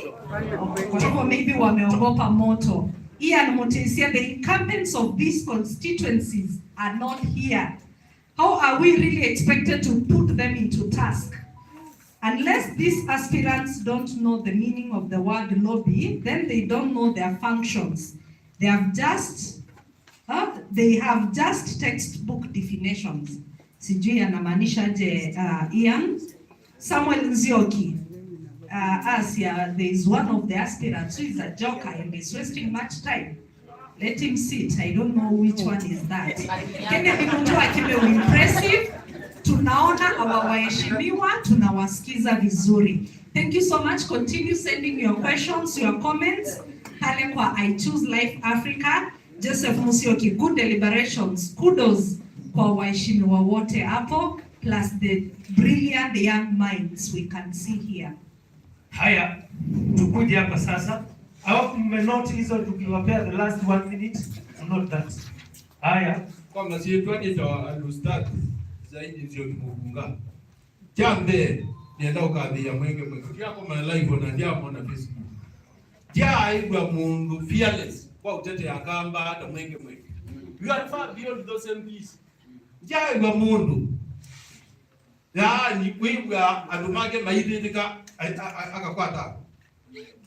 S2: Kwa hivyo maybe wameogopa moto. Ian Mutesia, the incumbents of these constituencies are not here. How are we really expected to put them into task? Unless these aspirants don't know the meaning of the word lobby, then they don't know their functions. They have just textbook definitions. Sijui anamaanisha je Ian. Samuel Nzioki. Asia, there is one of the aspirants who is a joker and is wasting much time. Let him sit. I don't know which one is that. Kenya Kimutu akiwe impressive. Tunaona waheshimiwa, tunawasikiza vizuri. Thank you so much. Continue sending your questions, your comments. Pale kwa I Choose Life Africa. Joseph Musioki, good deliberations. Kudos kwa waheshimiwa wote hapo, plus the brilliant young minds we can see here.
S3: Haya, tukuje hapa sasa. Au mmenote hizo tukiwapea the last 1 minute? Not that. Haya.
S9: Kwa mnasietwani cha alustad zaidi ndio kimugunga. Jambe nienda ukadhi ya Mwenge Mwenge. Kia kwa live na ndiamo na Facebook. Ja igwa mundu fearless kwa utete akamba hata Mwenge Mwenge. You are far beyond those MPs. Ja igwa mundu. Ya ni kwigwa adumage maidika akakwata.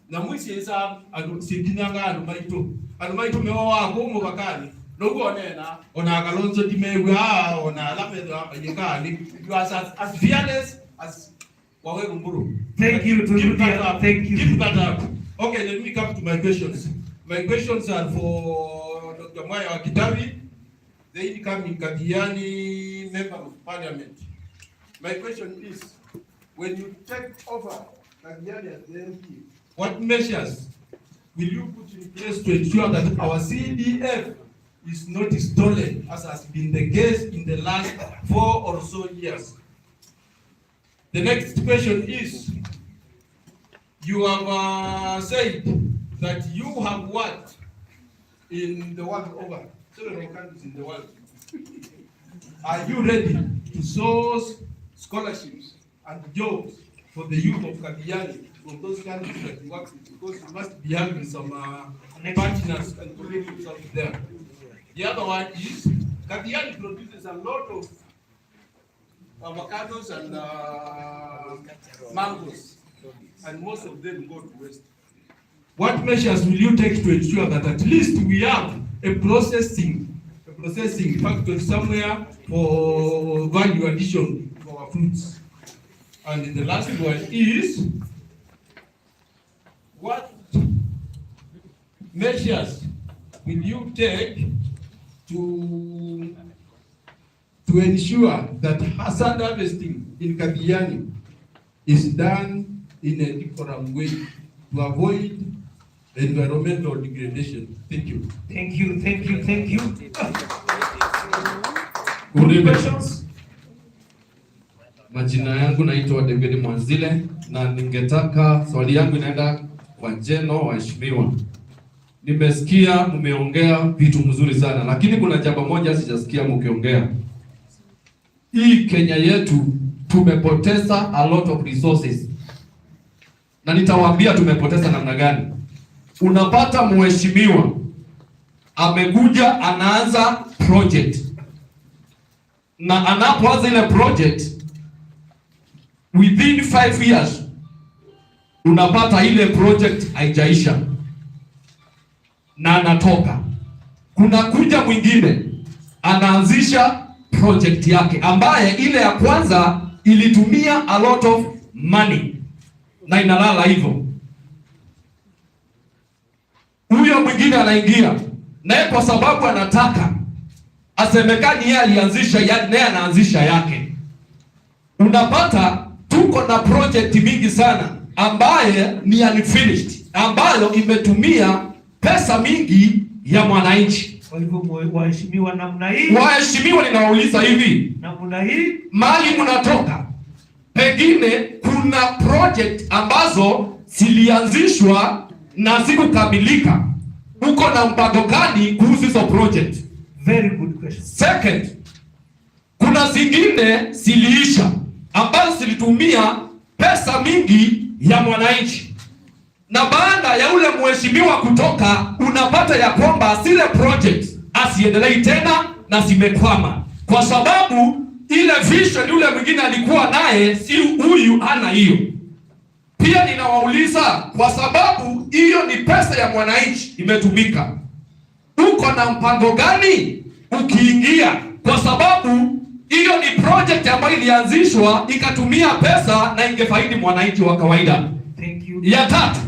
S9: Na mwisi esa sidinanga adumaito mewa wako mu bakani no gonena ona kalonzo dimegwa ona lamedo yekali. You are as fearless as wawe gumburu.
S3: Thank you to you. Thank you.
S9: Keep that up. Okay, let me come to my questions. My questions are for Dr. Mwaya Wakitabi, the incoming KATHIANI member of parliament. My question is, when you take over KATHIANI as the MP, what measures will you put in place to ensure that our CDF is not stolen, as has been the case in the last 4 or so years? The next question is, you have said that you have worked in the world over, several countries in the world. Are you ready to source scholarships and jobs for the youth of KATHIANI from those countries that you work with? Because you must be having some partners and colleagues out there. The other one is, KATHIANI produces a lot of avocados and mangoes, and most of them go to waste. What measures will you take to ensure that at least we have a processing factory somewhere for value addition for our fruits? And the last one is, what measures will you take to ensure that hazard harvesting in KATHIANI is done in a different way to avoid environmental degradation? Thank you.
S3: Thank you. Thank you. Thank you.
S10: Good questions. Majina yangu naitwa David Mwanzile na ningetaka swali yangu inaenda kwa Jeno waheshimiwa. Nimesikia mmeongea vitu mzuri sana, lakini kuna jambo moja sijasikia mkiongea. Hii Kenya yetu tumepoteza a lot of resources. Na nitawaambia tumepoteza namna gani. Unapata mheshimiwa amekuja anaanza project. Na anapoanza ile project within 5 years unapata ile project haijaisha. na anatoka. Kuna kuja mwingine anaanzisha project yake ambaye ile ya kwanza ilitumia a lot of money na inalala hivyo. Huyo mwingine anaingia naye kwa sababu anataka asemekani yeye alianzisha, naye anaanzisha yake. Unapata tuko na project mingi sana ambaye ni unfinished, ambayo imetumia pesa mingi ya mwananchi.
S3: Kwa hivyo waheshimiwa, namna hii,
S10: waheshimiwa, ninawauliza hivi,
S3: namna hii
S10: mali mnatoka, pengine kuna project ambazo zilianzishwa na zikukamilika. Uko na mpango gani kuhusu hizo project?
S3: Very good question.
S10: Second, kuna zingine ziliisha ambazo zilitumia pesa mingi ya mwananchi, na baada ya ule mheshimiwa kutoka, unapata ya kwamba zile project asiendelei tena na zimekwama, kwa sababu ile vision yule mwingine alikuwa naye, si huyu hana hiyo. Pia ninawauliza, kwa sababu hiyo ni pesa ya mwananchi imetumika, uko na mpango gani ukiingia? Kwa sababu hiyo ni project ambayo ilianzishwa ikatumia pesa na ingefaidi mwananchi wa kawaida.
S3: Thank you.
S10: Ya tatu,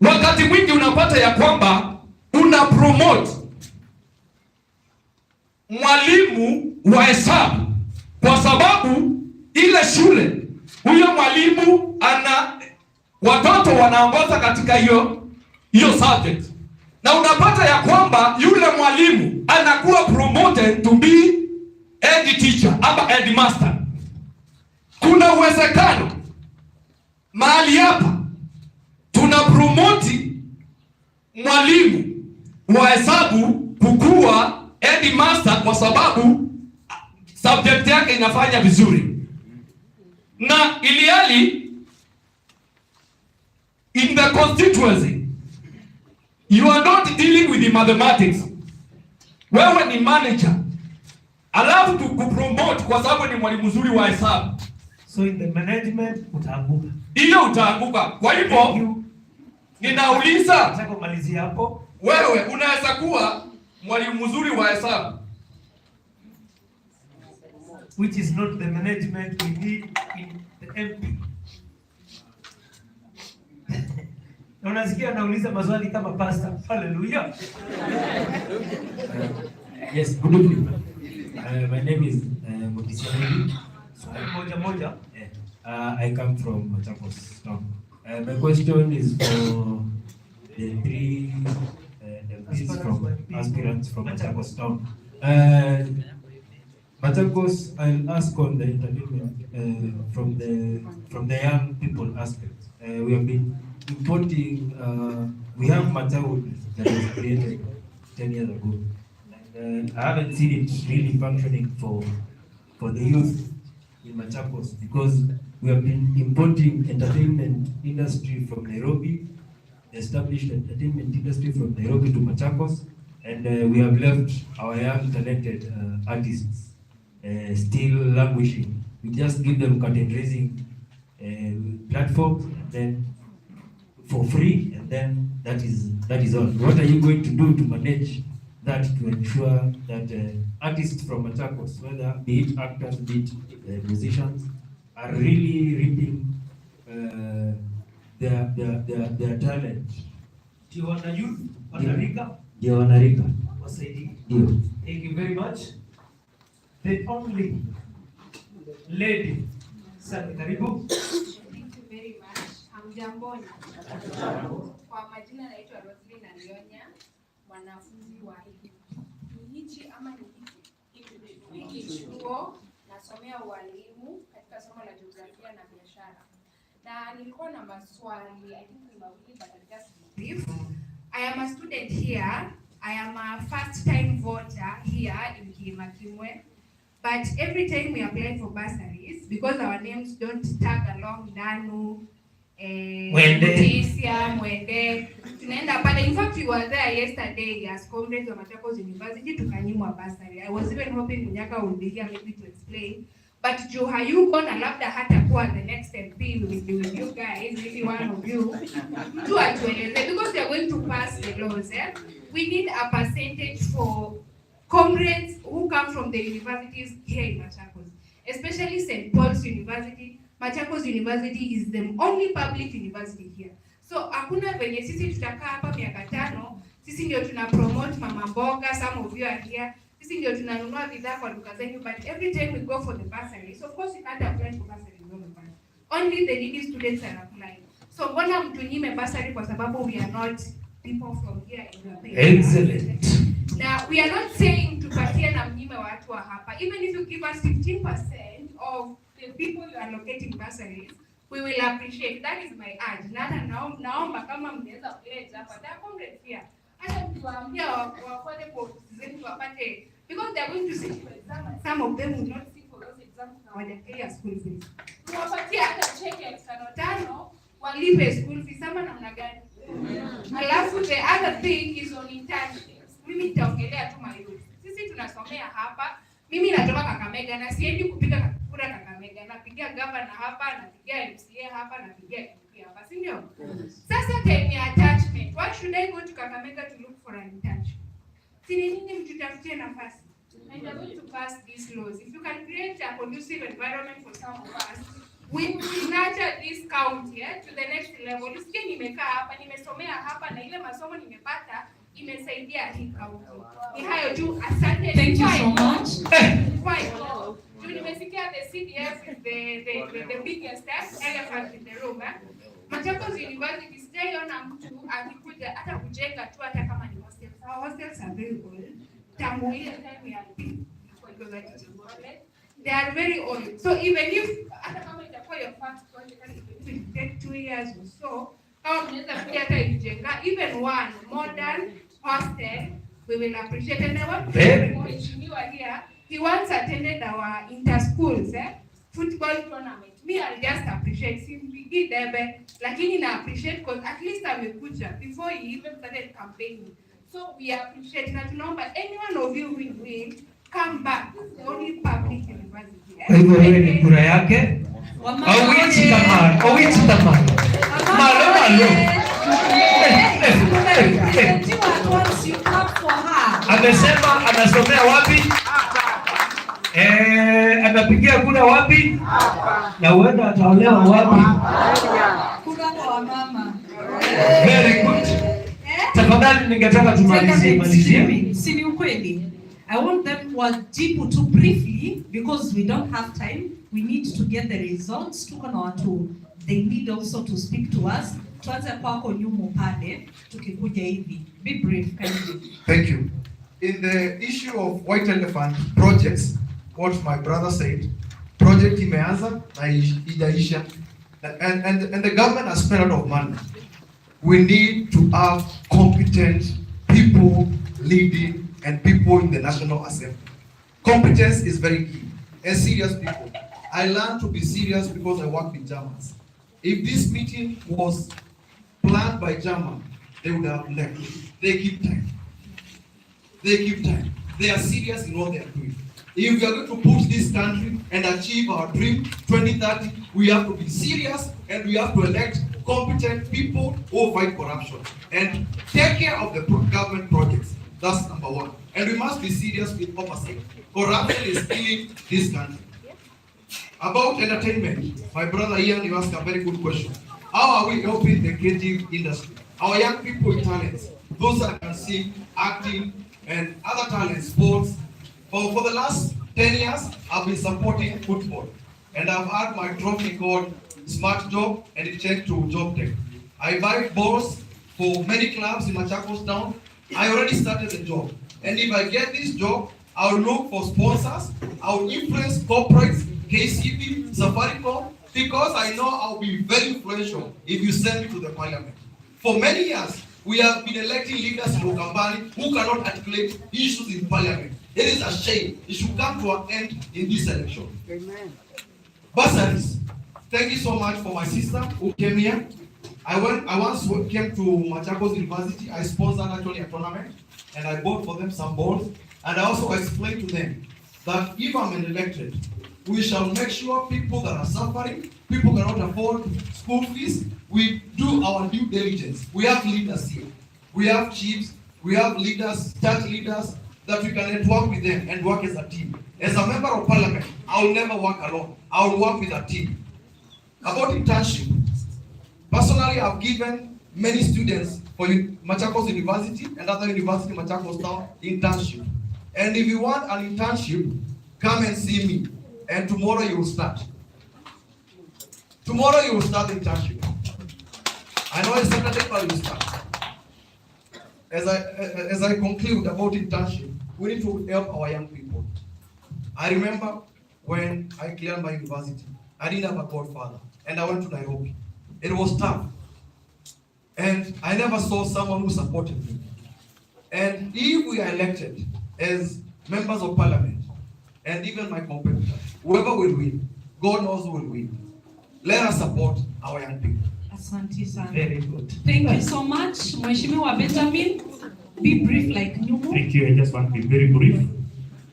S10: wakati mwingi unapata ya kwamba una promote mwalimu wa hesabu kwa sababu ile shule huyo mwalimu ana watoto wanaongoza katika hiyo subject, na unapata ya kwamba yule mwalimu anakuwa promoted to be head teacher ama head master. Kuna uwezekano mahali hapa tuna promote mwalimu wa hesabu kukua head master kwa sababu subject yake inafanya vizuri, na iliali in the constituency you are not dealing with the mathematics. Wewe ni manager, alafu tukupromote kwa sababu ni mwalimu mzuri wa hesabu,
S3: so in the management utaanguka.
S10: Hiyo utaanguka. Kwa hivyo ninauliza,
S3: nataka kumalizia hapo,
S10: wewe unaweza kuwa mwalimu mzuri wa hesabu,
S3: which is not the management we need in the MP. Na unasikia anauliza maswali kama pastor. Hallelujah.
S11: Yes, good evening. My name is Mwenge.
S3: Moja.
S11: I come from MACHAKOS town. My question is for the three MPs from aspirants from MACHAKOS town. MACHAKOS, I'll ask on the entertainment from the young people aspect. We have been importing. We have Machawood that was created 10 years ago, and I haven't seen it really functioning for the youth in Machakos, because we have been importing entertainment industry from Nairobi, established entertainment industry from Nairobi to Machakos, and we have left our young talented artists still languishing. We just give them content raising platform, and then for free, and then that is all. What are you going to do to manage that, to ensure that artists from Machakos, whether be it actors, be it musicians, are really reaping their talent?
S3: Ndio wana youth, wanarika.
S11: Ndio wanarika.
S3: Wasaidie.
S11: Ndio.
S3: Thank you very much. The only lady. Sasa karibu.
S12: Thank you very much. Hamjamboni. Kwa majina naitwa Roslyn Alionya, mwanafunzi wa hichi ama ni hiki chuo, nasomea ualimu katika somo la jiografia na biashara. Na nilikuwa na maswali, I think ni mawili, but I'll just brief. I am a student here. I am a first time voter here in Kimakimwe. But every time we apply for bursaries, because our names don't tag along Nanu, Mwenge, tunaenda pale. In fact, we were there yesterday as comrades of MACHAKOS University, tukanyimwa bursary. I was even hoping Munyaka would be here maybe to explain. but juu hayuko na labda hata kuwa the next MP with you guys, maybe one of you, mtu atueleze, because we are going to pass the laws. We need a percentage for comrades who come from the universities here in Machakos, especially St. Paul's University. Machakos University is the only public university here. So hakuna venye sisi tutakaa hapa miaka 5, sisi ndio tuna promote mama mboga, some of you are here. Sisi ndio tunanunua bidhaa kwa duka zenyu, but every time we go for the bursaries, of course you can't apply for bursaries all the time. Only the needy students are applying. So mbona mtu nyime bursary kwa sababu we are not people from here in the place.
S3: Excellent.
S12: Now we are not saying tupatie na mnyime watu wa hapa. Even if you give us 15% of the people you are allocating bursaries, we will appreciate. That is my urge. Nana naomba kama mnaweza pledge hapa. There are comrades here. Hata tuwaambia wakwende kwa zenu wapate, because they are going to sit for exam and some of them will not sit for those exams na hawajapay school fees. Tuwapatie hata check ya 5,000 walipe school fees ama namna gani? Alafu the other thing is on internships. Mimi nitaongelea tu mayuth. Sisi tunasomea hapa. Mimi natoka Kakamega na siendi kupiga kura Kakamega. Napigia governor hapa, napigia MCA hapa, napigia MP hapa, si ndio? Sasa time ya attachment. Why should I go to Kakamega to look for an internship? Si nini mtutafutie nafasi? And we are going to pass these laws. If you can create a conducive environment for some of us, we nurture this county to the next level. Usikie nimekaa hapa, nimesomea hapa na ile masomo nimepata imesaidia hii county. Ni hayo tu, asante.
S2: Thank you so much.
S12: Nimesikia the CDF is the biggest elephant in the room. Machakos University sijaiona mtu akikuja hata kujenga tu hata kama ni hostel. Our hostels are very old. Tangu ile time ya they are very old. So even if hata kama itakuwa your first project, it will take 2 years or so. Kama mnaweza kuja hata ijenga even one modern hostel, we will appreciate. And I want to mention here, he once attended our inter-schools football tournament. Me, I'll just appreciate him. Bigi debe, lakini na appreciate because at least amekuja before he even started campaigning. So we appreciate. Na tunaomba any one of you who will come back. This is the only public university.
S3: Kwa hivyo wewe ni kura yake. Owichi tamani. Malo. Amesema anasomea wapi? Anapigia kura wapi? Na huenda ataolewa wapi?
S2: Kura kwa wamama.
S3: Very good. Tafadhali ningetaka tumalizie.
S2: Si ni ukweli. I want them wajibu tu briefly because we don't have time. We need to get the results. Tuko na watu. They need also to speak to us. Tuanze kwako nyumo pale tukikuja hivi. Be brief, kindly.
S6: Thank you. In the issue of white elephant projects, what my brother said, project imeanza na ijaisha, and the government has spent a lot of money. We need to have competent people leading and people in the National Assembly. Competence is very key, and serious people. I learned to be serious because I work with Germans. If this meeting was planned by German, they would have left. They keep time. They keep time. They are serious in what they are doing. If we are going to push this country and achieve our dream 2030, we have to be serious and we have to elect competent people who fight corruption and take care of the government projects. That's number one. And we must be serious with oversight. Corruption is killing this country. About entertainment, my brother Ian, you asked a very good question. How are we helping the creative industry? Our young people with talents, those that can sing, acting, and other talents, sports. For the last 10 years, I've been supporting football. And I've had my trophy called Smart Job, and it changed to Job Tech. I buy balls for many clubs in Machakos town. I already started the job. And if I get this job, I'll look for sponsors. I'll influence corporates, KCB, Safaricom, because I know I'll be very influential if you send me to the parliament. For many years, we have been electing leaders in Okambani who cannot articulate issues in parliament. It is a shame. It should come to an end in this election. Amen. Bursaries. Thank you so much for my sister who came here. I once came to Machakos University. I sponsored actually a tournament and I bought for them some balls. And I also explained to them that if I'm elected,
S13: We shall make sure people that are suffering, people cannot afford school fees, we do our due diligence. We have leaders here. We have chiefs, we have leaders, church leaders, that we can network with them and work as a team. As a member of parliament, I will never work alone. I will work with a team. About internship, personally, I've given many students for Machakos University and other university Machakos now internship. And if you want an internship, come and see me. And tomorrow you will start. Tomorrow you will start the internship. I know it's Saturday, but you will start. As I conclude about internship, we need to help our young people. I remember when I cleared my university, I didn't have a godfather, and I went to Nairobi. It was tough. And I never saw someone who supported me. And if we are elected as members of parliament, and even my competitor, whoever will win, God knows who will win. Let us support our young people.
S2: Asante sana.
S3: Very good.
S2: Thank you so much, Mheshimiwa Benjamin. Be brief like Nyumu.
S7: Thank you. I just want to be very brief.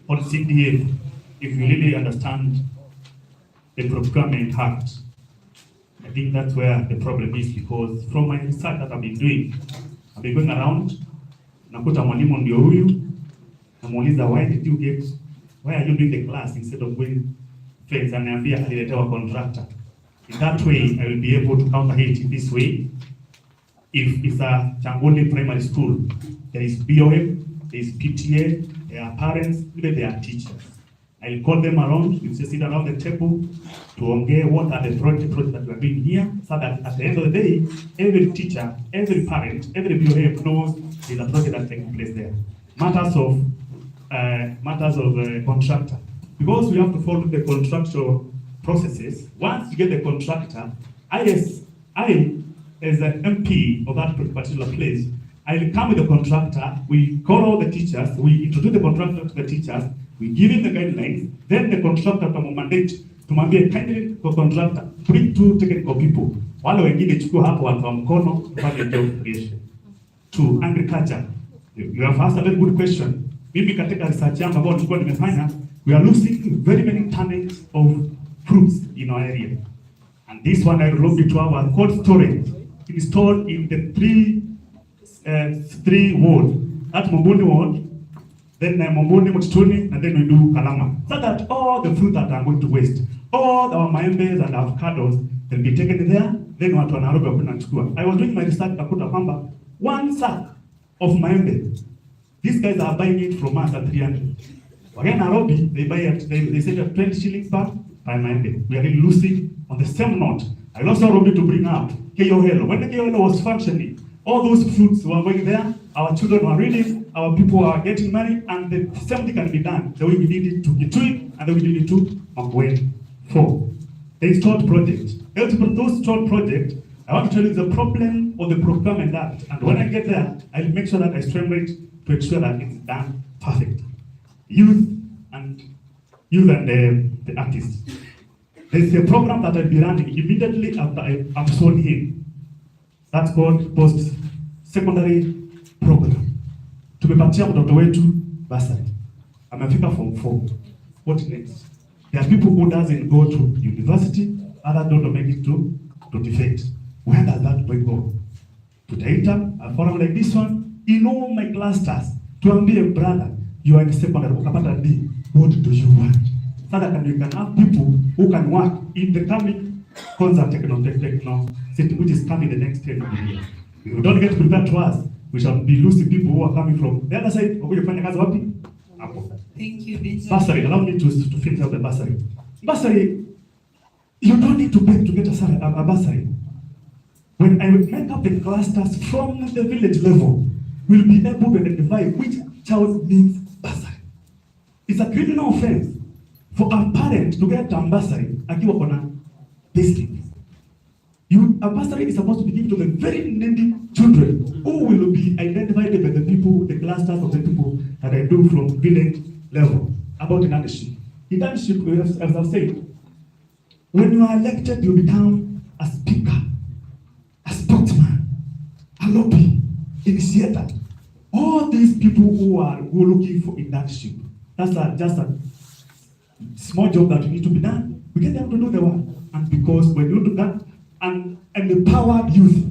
S7: On CDF, if you really understand the procurement act, I think that's where the problem is, because from my research that I've been doing, I've been going around, nakuta mwalimu ndio huyu, namuuliza why are you doing the class instead of going friends, ananiambia aliletewa contractor. In that way, I will be able to counter it this way. If it's a Changoli primary school, there is BOM, there is PTA, there are parents, even there are teachers. I will call them around, we'll sit around the table to engage what are the projects that we are doing here, so that at the end of the day, every teacher, every parent, every BOM knows there's a project that's taking place there. Matters of contractor. Because we have to follow the contractual processes. Once you get the contractor, I as an MP of that particular place, I will come with the contractor, we call all the teachers, we introduce the contractor to the teachers, we give him the guidelines, then the contractor will mandate to mandate kindly the contractor, bring 2 technical people. Wale wengine chukua hapo watu wa mkono kufanya job creation. To agriculture, you have asked a very good question. Mimi katika research yangu ambayo nilikuwa nimefanya, we are losing very many tonnage of fruits in our area. And this one I belong to our cold storage. It is stored in the three ward. At Momboni ward, then Momboni, Mututuni, and then we do Kalama. So that all the fruit that are going to waste, all our maembes and avocados, they'll be taken there, then watu wa Nairobi wakuna chukua. I was doing my research, nakuta kwamba 1 sack of maembe, these guys are buying it from us at 300. Again, Nairobi, they buy it, they say that 20 shillings per maembe. We are really losing. On the same note, I also wanted to bring up KOL. When the KOL was functioning, all those fruits were going there, our children were reading, our people were getting money, and the same thing can be done. The way we did it to Kitui, and then we did it to Mwenge. 4. The installed project. Those installed projects, I want to tell you the problem of the procurement act. And when I get there, I'll make sure that I streamline it to ensure that it's done perfect. Youth and the artists. There's a program that I'll be running immediately after I'm sworn in. That's called post-secondary program. Tumepatia mtoto wetu bursary. Amefika form 4. What next? There are people who doesn't go to university, others don't make it to defect. Where does that boy go? Tutaita a forum like this one, in all my clusters, tuambie brother, you are in secondary, ukapata D, what do you want? So that you can have people who can work in the coming concert techno city, which is coming the next 10 years. If we don't get prepared to us, we shall be losing people who are coming from the other side.
S2: Thank you, Benjamin.
S7: Bursary, allow me to finish up the bursary. Bursary, you don't need to beg to get a bursary. When I make up the clusters from the village level, we'll be able to identify which child needs bursary. It's a criminal offense for a parent to get a bursary akiwa kona payslip. A bursary is supposed to be given to the very needy children who will be identified by the people, the clusters of the people that I do from village level. About internship. Internship, as I've said, when you are elected, you become a speaker, a spokesman, a lobby, initiator. All these people who are looking for internship, that's just a small job that need to be done, we get them to do the work. And because when you do that, and empowered youth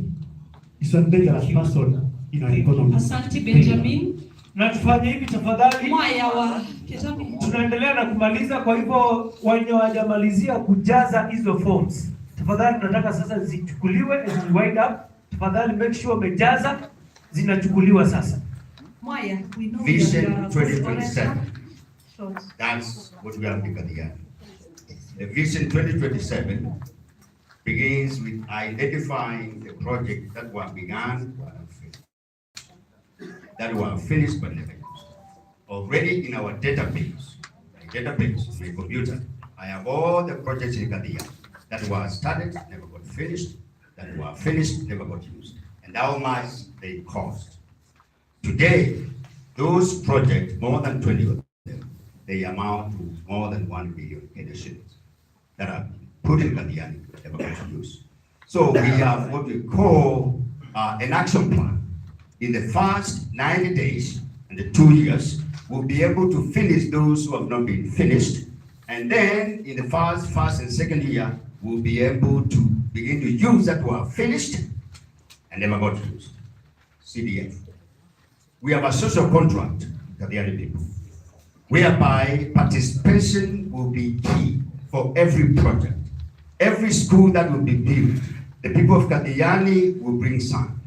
S7: is a dangerous person in our economy.
S2: Asante Benjamin.
S3: Na tufanye hivi tafadhali.
S2: Mwaya wa Kitabi.
S3: Tunaendelea na kumaliza, kwa hivyo wenye hawajamalizia kujaza hizo forms, tafadhali tunataka sasa zichukuliwe as we wind up. Tafadhali make sure umejaza, zinachukuliwa sasa.
S2: Mwaya, we know
S5: Vision
S2: you are
S5: 2027. That's what we have to get. The Vision 2027 begins with identifying the projects that were begun but unfinished, that were finished but never used. Already in our database, my computer, I have all the projects in KATHIANI that were started, never got finished, that were finished, never got used, and how much they cost. Today, those projects, more than 20 of them, they amount to more than 1 billion shillings that are put in KATHIANI, never got used. So we have what we call an action plan. In the first 90 days and the 2 years, we'll be able to finish those who have not been finished. And then in the first and second year, we'll be able to begin to use that were finished and never got used. CDF. We have a social contract with the other people, whereby participation will be key for every project. Every school that will be built, the people of KATHIANI will bring sand,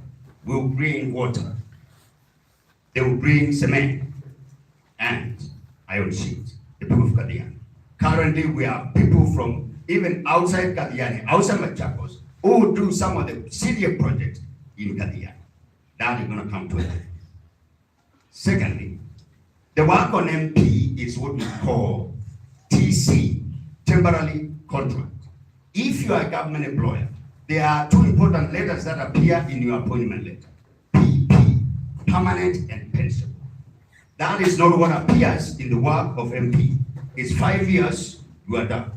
S5: will bring water, they will bring cement and iron sheet, the people of KATHIANI. Currently, we have people from even outside KATHIANI, outside MACHAKOS, who will do some of the CDF projects in KATHIANI. That is going to come to an end. Secondly, the work on MP is what we call TC, temporary contract. If you are a government employer, there are two important letters that appear in your appointment letter. PP, permanent and pension. That is not what appears in the work of MP. It's 5 years, you are done.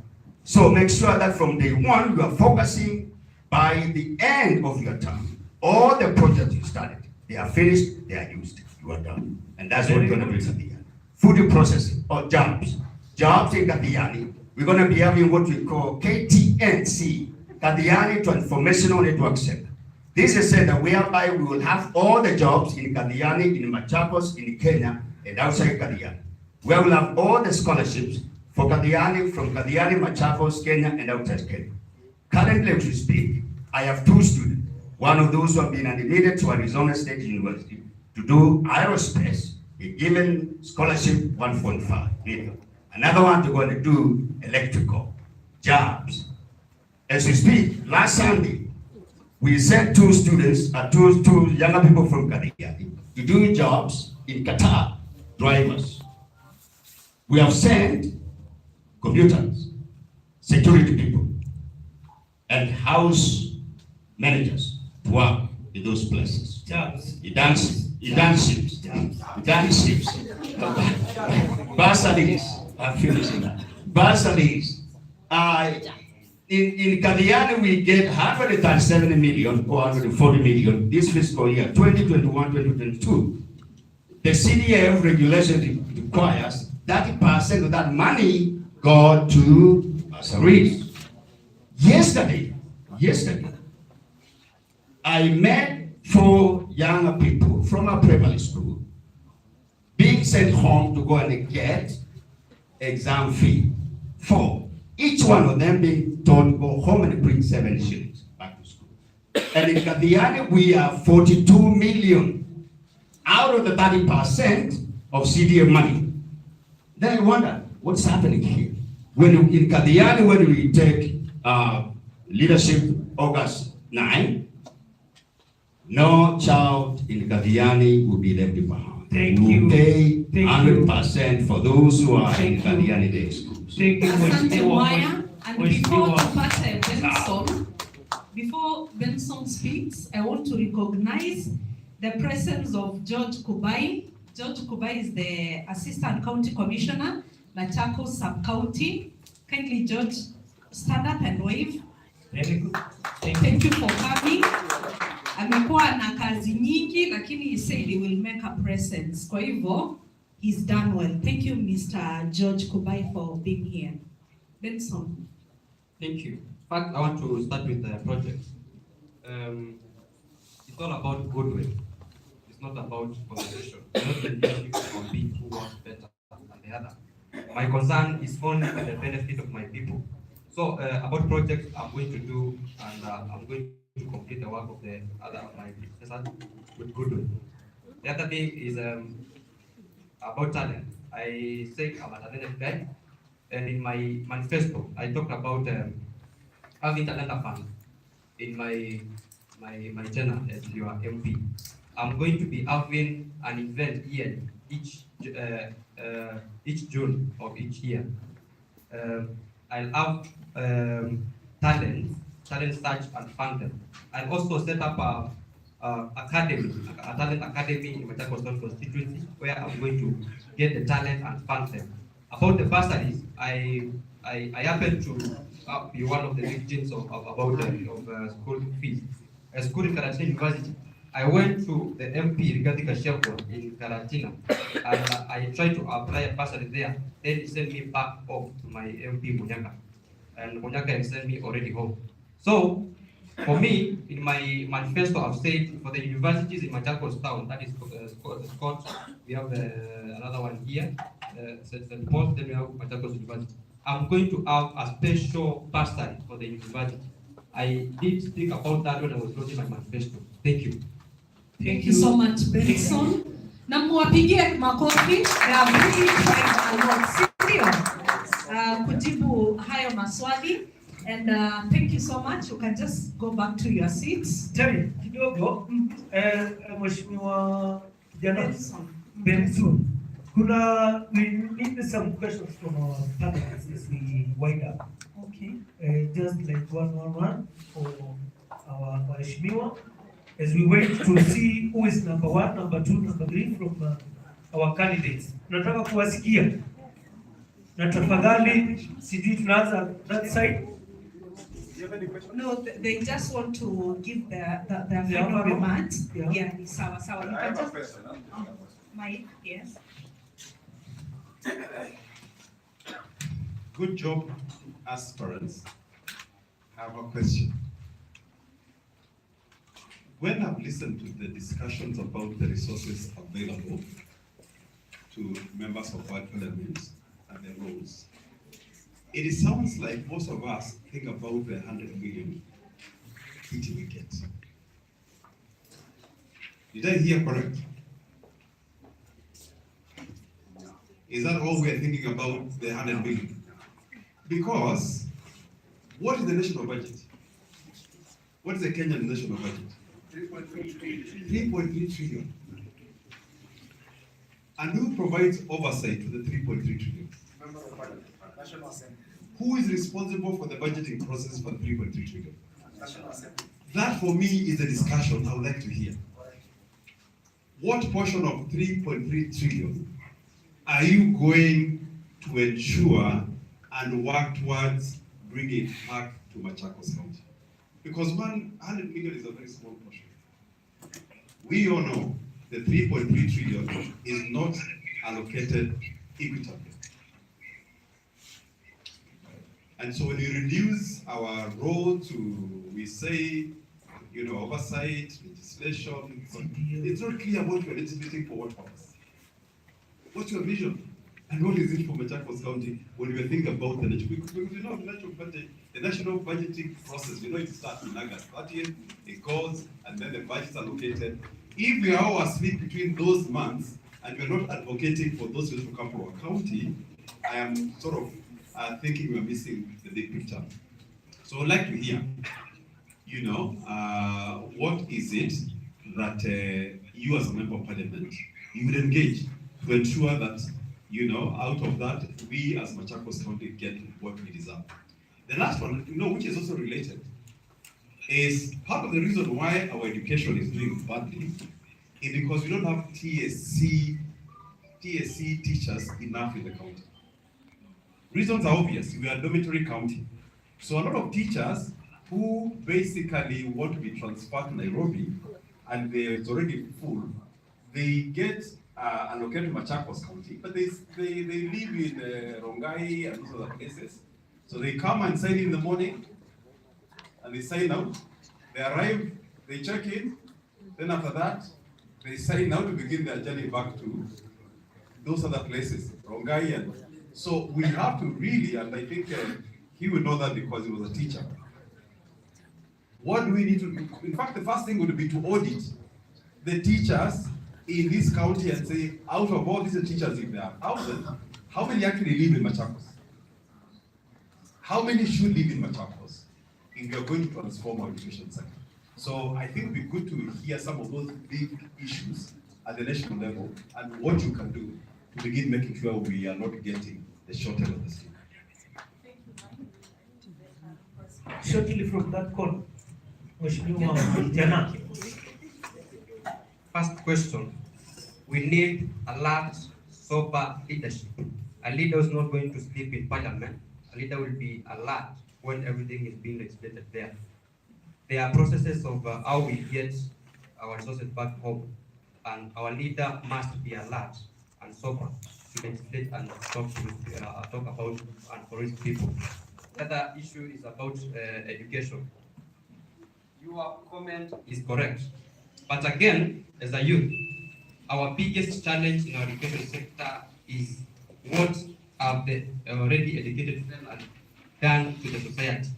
S5: So make sure that from day one, you are focusing by the end of your term. All the projects you started, they are finished, they are used, you are done. And that's what we're going to do in KATHIANI. Food processing or jobs. Jobs in KATHIANI, we're going to be having what we call KTNC, KATHIANI Transformational Network Center. This is a center whereby we will have all the jobs in KATHIANI, in Machakos, in Kenya, and outside KATHIANI. Where we'll have all the scholarships for KATHIANI, from KATHIANI, Machakos, Kenya, and outside Kenya. Currently, as we speak, I have 2 students. One of those who have been admitted to Arizona State University to do aerospace, a given scholarship 1.5 million. Another one to go and do electrical jobs. As we speak, last Sunday, we sent 2 students, two younger people from KATHIANI to do jobs in Qatar, drivers. We have sent computers, security people, and house managers to work in those places. Jobs. Internships. Bursaries. I'm finishing that. Bursaries. In KATHIANI, we get 137 million or 140 million this fiscal year, 2021-2022. The CDF regulation requires 30% of that money go to bursaries. Yesterday, I met 4 young people from a primary school being sent home to go and get exam fee. 4. Each one of them being told to go home and bring 7 shillings back to school. And in KATHIANI, we have 42 million out of the 30% of CDF money. Then I wonder, what's happening here? When in KATHIANI, when we take leadership August 9, no child in KATHIANI will be left behind.
S3: Thank
S5: we
S3: you.
S5: Pay 100% for those who are in KATHIANI day schools.
S2: Asante Mwaya. And before Benson speaks, I want to recognize the presence of George Kubai. George Kubai is the Assistant County Commissioner, Machakos Sub-County. Kindly, George, stand up and wave.
S3: Very good.
S2: Thank you for coming. Amekuwa na kazi nyingi, lakini he said he will make a presence. Kwa hivyo, he's done well. Thank you, Mr. George Kubai, for being here. Benson.
S1: Thank you. In fact, I want to start with the project. It's all about goodwill. It's not about competition. It's not the leadership to compete who works better than the other. My concern is only for the benefit of my people. So about projects I'm going to do, and I'm going to complete the work of the other of my predecessors with goodwill. The other thing is about talent. I say I'm a talented guy, and in my manifesto I talked about having talent fund in my channel as your MP. I'm going to be having an event here each June of each year. I'll have talent search and fund them. I'll also set up a talent academy in Machakos constituency where I'm going to get the talent and fund them. About the bursaries, I happen to be one of the victims of school fees. A school in Karatina University. I went to the MP regarding Kasheko in Karatina, and I tried to apply a bursary there. Then he sent me back off to my MP Mwenge, and Mwenge sent me already home. So, for me, in my manifesto, I've said for the universities in Machakos town, that is Scott, we have another one here, St. Paul, then we have Machakos University. I'm going to have a special bursary for the university. I did speak about that when I was launching my manifesto. Thank you.
S2: Thank you so much, Benson. Na muwapigie makofi na really tried a lot, sindio? Kujibu hayo maswali. And thank you so much. You can just go back to your seats.
S3: Terry, kidogo, Mheshimiwa Benson. We need some questions from our panelists as we wind up.
S2: Okay.
S3: Just like one for our Mheshimiwa, as we wait to see who is number 1, number 2, number 3 from our candidates. Nataka kuwasikia. Na tafadhali, sijui tunaanza that side.
S2: No, they just want to give their final remarks. Yeah, sawa. You can just Mike, yes.
S4: Good job, aspirants. I have a question. When I've listened to the discussions about the resources available to members of parliament and their roles, it sounds like most of us think about the 100 million kitty wicket. Did I hear correct? Is that all we are thinking about, the 100 million? Because what is the national budget? What is the Kenyan national budget? 3.3 trillion. And who provides oversight to the 3.3 trillion? Who is responsible for the budgeting process for 3.3 trillion? That for me is a discussion I would like to hear. What portion of 3.3 trillion are you going to ensure and work towards bringing back to Machakos County? Because 100 million is a very small portion. We all know the 3.3 trillion is not allocated equitably. And so when you reduce our role to, we say, oversight, legislation, it's not clear what we're legislating for what purpose. What's your vision? And what is it for Machakos County when we think about the national? Because we know the national budgeting process, we know it starts in August 30th, it goes, and then the budgets are allocated. If we are all asleep between those months, and we're not advocating for those who come from our county, I am sort of thinking we're missing the big picture. So I'd like to hear, what is it that you as a member of parliament, you would engage to ensure that, out of that, we as Machakos County get what we deserve. The last one, which is also related, is part of the reason why our education is doing badly is because we don't have TSC teachers enough in the county. Reasons are obvious. We are a dormitory county. So a lot of teachers who basically want to be transferred to Nairobi and they're already full, they get are located in Machakos County, but they live in Rongai and those other places. So they come and sign in the morning, and they sign out. They arrive, they check in, then after that, they sign out to begin their journey back to those other places, Rongai. And so we have to really, and I think he would know that because he was a teacher. What do we need to do? In fact, the first thing would be to audit the teachers in this county and say, out of all these teachers, if there are 1,000, how many actually live in Machakos? How many should live in Machakos if we are going to transform our education sector? So I think it'd be good to hear some of those big issues at the national level and what you can do to begin making sure we are not getting the short end of the stick.
S3: Shortly from that corner, Mheshimiwa Jana.
S1: First question, we need alert, sober leadership. A leader is not going to sleep in parliament. A leader will be alert when everything is being legislated there. There are processes of how we get our resources back home, and our leader must be alert and sober to legislate and talk about and for his people. The other issue is about education. Your comment is correct, but again, as a youth, our biggest challenge in our education sector is what have the already educated done to the society.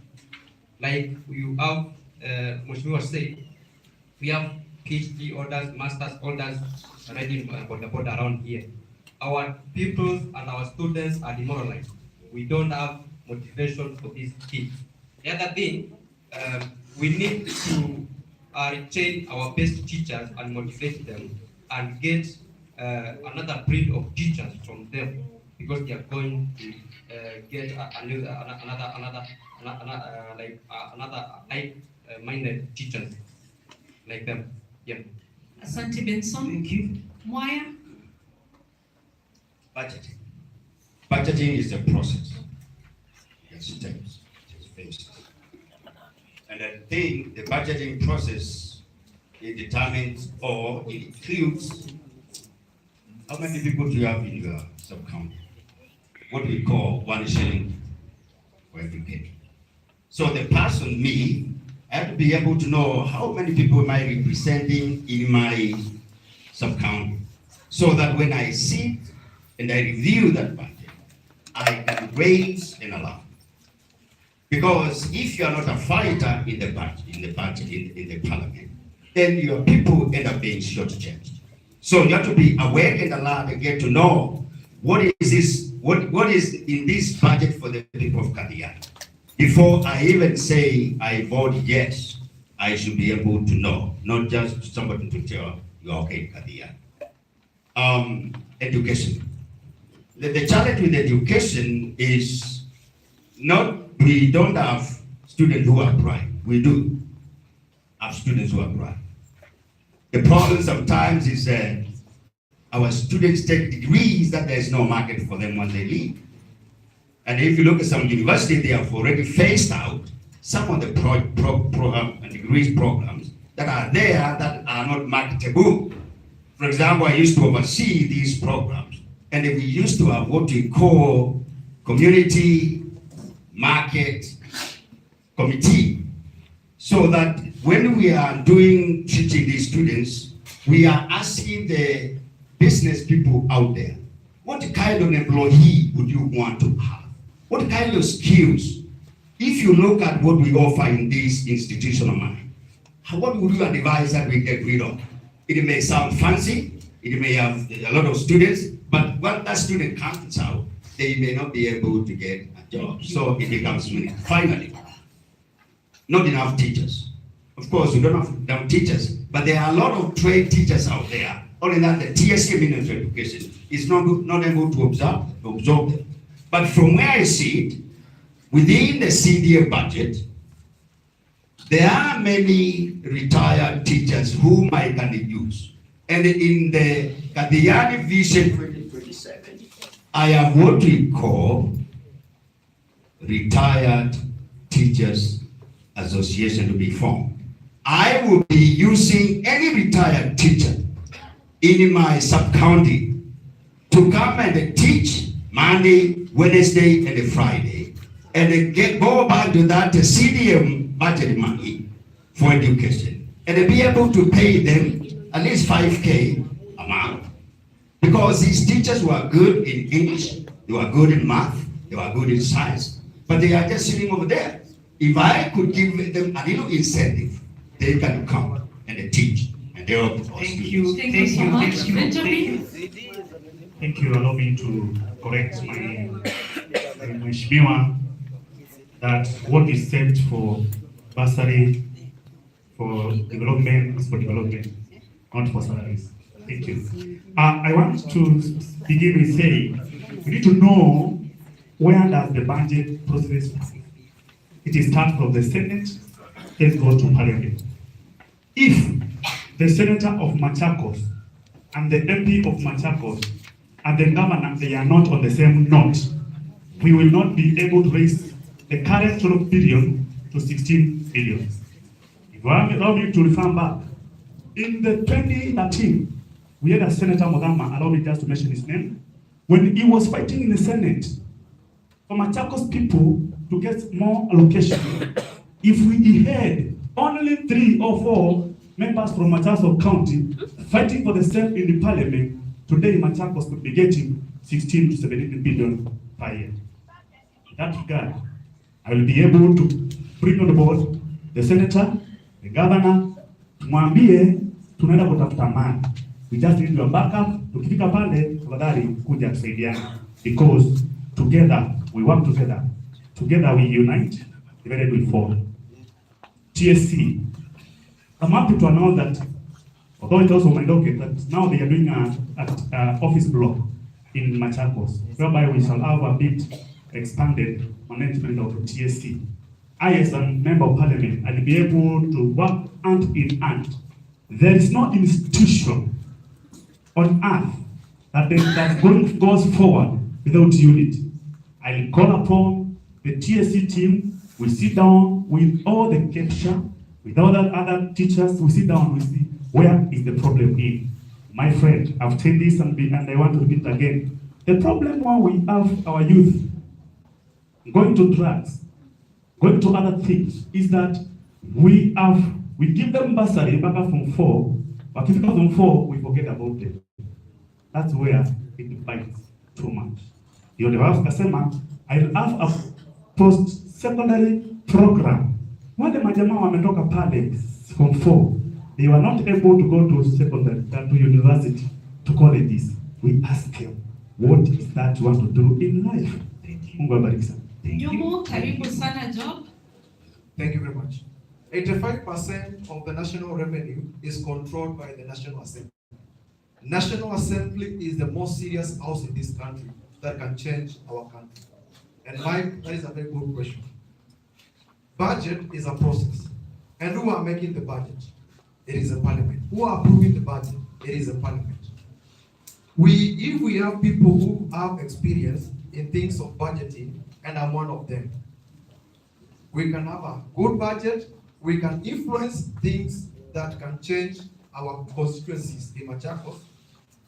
S1: Like you have, Mheshimiwa said, we have PhD holders, masters holders already on the board around here. Our pupils and our students are demoralized. We don't have motivation for these kids. The other thing, we need to retain our best teachers and motivate them and get another breed of teachers from them, because they are going to get another like-minded teachers like them. Yeah.
S2: Asante Benson.
S3: Thank you.
S2: Mwaya.
S5: Budgeting. Budgeting is a process. It steps, it phases. And I think the budgeting process, it determines or it includes how many people do you have in your sub-county? What we call 1 shilling for every penny. So the person, me, I have to be able to know how many people am I representing in my sub-county, so that when I sit and I review that budget, I can raise and allow. Because if you are not a fighter in the parliament, then your people end up being shortchanged. So you have to be aware and alert and get to know what is this, what is in this budget for the people of KATHIANI. Before I even say I vote yes, I should be able to know, not just somebody to tell you okay, KATHIANI. Education. The challenge with education is not, we don't have students who are bright. We do have students who are bright. The problem sometimes is that our students take degrees that there's no market for them when they leave. And if you look at some universities, they have already phased out some of the program and degrees programs that are there that are not marketable. For example, I used to oversee these programs, and we used to have what we call community market committee, so that when we are teaching these students, we are asking the business people out there, what kind of employee would you want to have? What kind of skills? If you look at what we offer in this institution of mine, what would you advise that we get rid of? It may sound fancy, it may have a lot of students, but when that student comes out, they may not be able to get a job. So it becomes meaning. Finally, not enough teachers. Of course, we don't have enough teachers, but there are a lot of trained teachers out there. Only that the TSC Ministry of Education is not able to absorb them. But from where I see it, within the CDA budget, there are many retired teachers whom I can use. And in the KATHIANI Vision 2027, I have what we call Retired Teachers Association to be formed. I will be using any retired teacher in my sub-county to come and teach Monday, Wednesday, and Friday, and go back to that CDM budget money for education, and be able to pay them at least 5K a month, because these teachers were good in English, they were good in math, they were good in science, but they are just sitting over there. If I could give them a little incentive, they can come and teach, and they will.
S3: Thank you.
S2: Thank you so much. Benjamin?
S7: Thank you. Allow me to correct my Mheshimiwa that what is set for bursary for development is for development, not for salaries. Thank you. I want to begin with saying we need to know where does the budget process. It starts from the Senate, then go to Parliament. If the Senator of Machakos and the MP of Machakos and the governor, they are not on the same note, we will not be able to raise the current 12 billion to 16 billion. If you allow me to refer back, in the 2013, we had a Senator Modama, allow me just to mention his name, when he was fighting in the Senate for Machakos people to get more allocation. If we had only 3 or 4 members from Machakos County fighting for the same in the Parliament, today Machakos could be getting 16 to 17 billion per year. In that regard, I will be able to bring on board the senator, the governor, tumwambie tunaenda kutafuta mali. We just need your backup. Tukifika pale, tafadhali kuja tusaidiana, because together we work together. Together we unite, divided we fall. TSC. I'm happy to announce that, although it's also my docket, that now they are doing an office block in Machakos, whereby we shall have a bit expanded management of TSC. I, as a member of parliament, I'll be able to work hand in hand. There is no institution on earth that goes forward without unity. I'll call upon the TSC team. We sit down with all the capture, with all the other teachers. We sit down, we see where is the problem in. My friend, I've said this and I want to repeat again. The problem when we have our youth going to drugs, going to other things, is that we give them bursary back from 4, but if from 4, we forget about them. That's where it bites too much. You have kasema, I'll have a post-secondary program. When the majama wametoka pale from 4, they were not able to go to secondary, to university, to colleges. We ask them, what is that you want to do in life? Mungu abariki sana.
S2: Nyumu, karibu sana Job.
S13: Thank you very much. 85% of the national revenue is controlled by the National Assembly. National Assembly is the most serious house in this country that can change our country. And Mike, that is a very good question. Budget is a process. And who are making the budget? It is a parliament. Who are approving the budget? It is a parliament. If we have people who have experience in things of budgeting, and I'm one of them, we can have a good budget, we can influence things that can change our constituencies in Machakos.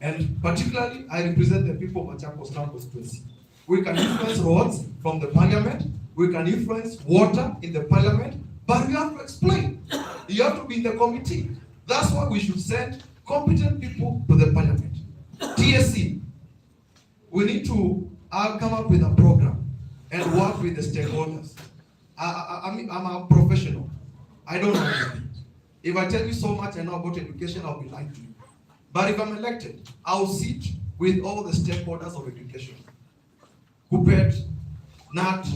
S13: And particularly, I represent the people of Machakos Town constituency. We can influence roads from the parliament, we can influence water in the parliament, but we have to explain. You have to be in the committee. That's why we should send competent people to the parliament. TSC, we need to come up with a program and work with the stakeholders. I'm a professional. I don't know anything. If I tell you so much I know about education, I'll be lying to you. But if I'm elected, I'll sit with all the stakeholders of education. KUPPET, NAT,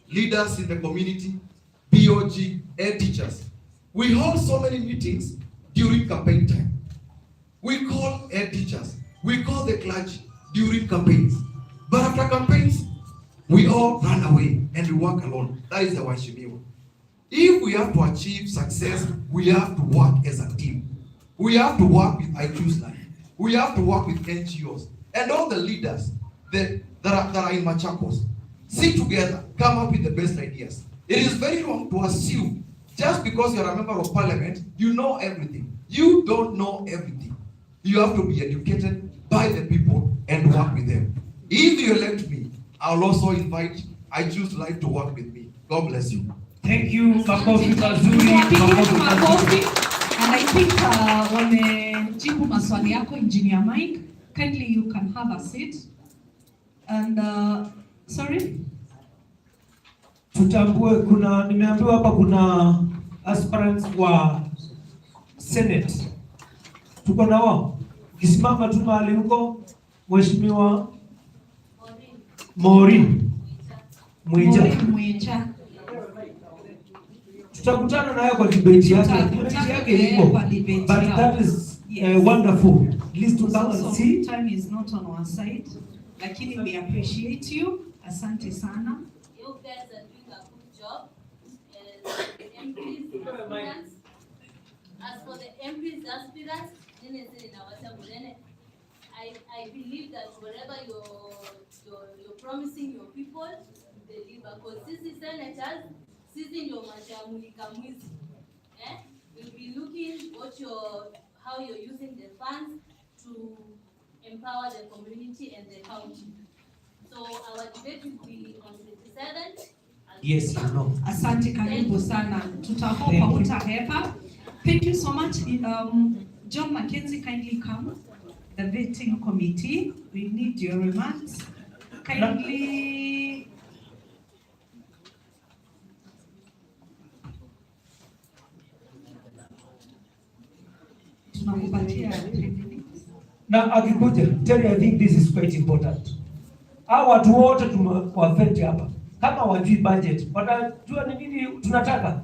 S13: leaders in the community, BOG, ed teachers. We hold so many meetings during campaign time. We call ed teachers, we call the clergy during campaigns. But after campaigns, we all run away and we work alone. That is the Washimiwa. If we have to achieve success, we have to work as a team. We have to work with IQ's We have to work with NGOs and all the leaders that are in Machakos. Sit together, come up with the best ideas. It is very wrong to assume just because you're a member of parliament, you know everything. You don't know everything. You have to be educated by the people and work with them. If you elect me, I'll also invite, I choose life to work with me. God bless you.
S3: Thank you, makofi mazuri, makofi mazuri.
S2: And I think wamejibu maswali yako, Engineer Mike. Kindly you can have a seat. And sorry?
S3: Tutambue nimeambiwa hapa kuna aspirants wa Senate. Tuko na wao. Kisimama tu mahali huko, Mheshimiwa Maureen Mwenge. Tutakutana naye kwa debate yake. Debate yake iko. But that is wonderful. At least to come and see.
S2: Time is not on our side. Lakini we appreciate you. Asante sana.
S14: You guys are doing a good job. MPs, aspirants. As for the MPs, aspirants, I believe that whatever you're promising your people, deliver. Because sisi senators, sisi ndio majamulika mwizi. We'll be looking how you're using the funds to empower the community and the county. So our debate will be on the 27th.
S3: Yes, you know.
S2: Asante, karibu sana. Tutahopa utahepa. Thank you so much. John Mackenzie, kindly come. The vetting committee, we need your remarks. Kindly.
S3: Na akikuja, Terry, I think this is quite important. Hao watu wote tumewafeti hapa. Kama wajui budget, watajua ni nini tunataka.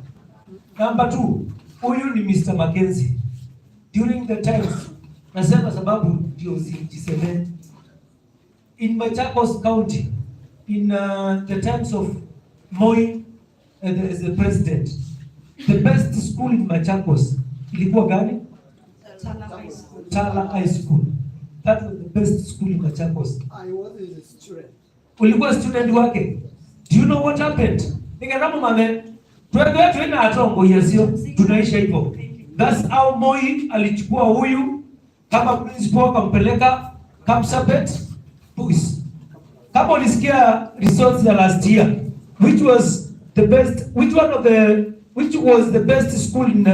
S3: Number 2, huyu ni Mr. Mackenzie. During the times, nasema sababu ndio zisemeni. In Machakos County, in the times of Moi as the president, the best school in Machakos ilikuwa gani? Tala High School. That was the best school in Machakos.
S15: I was a student.
S3: Ulikuwa student wake. Do you know what happened? Ningeramu mame, tuena atongo yasio, tunaisha hivyo. That's how Moi alichukua huyu kama principal akampeleka Kapsabet Boys. Kama ulisikia results ya last year, which was the best school in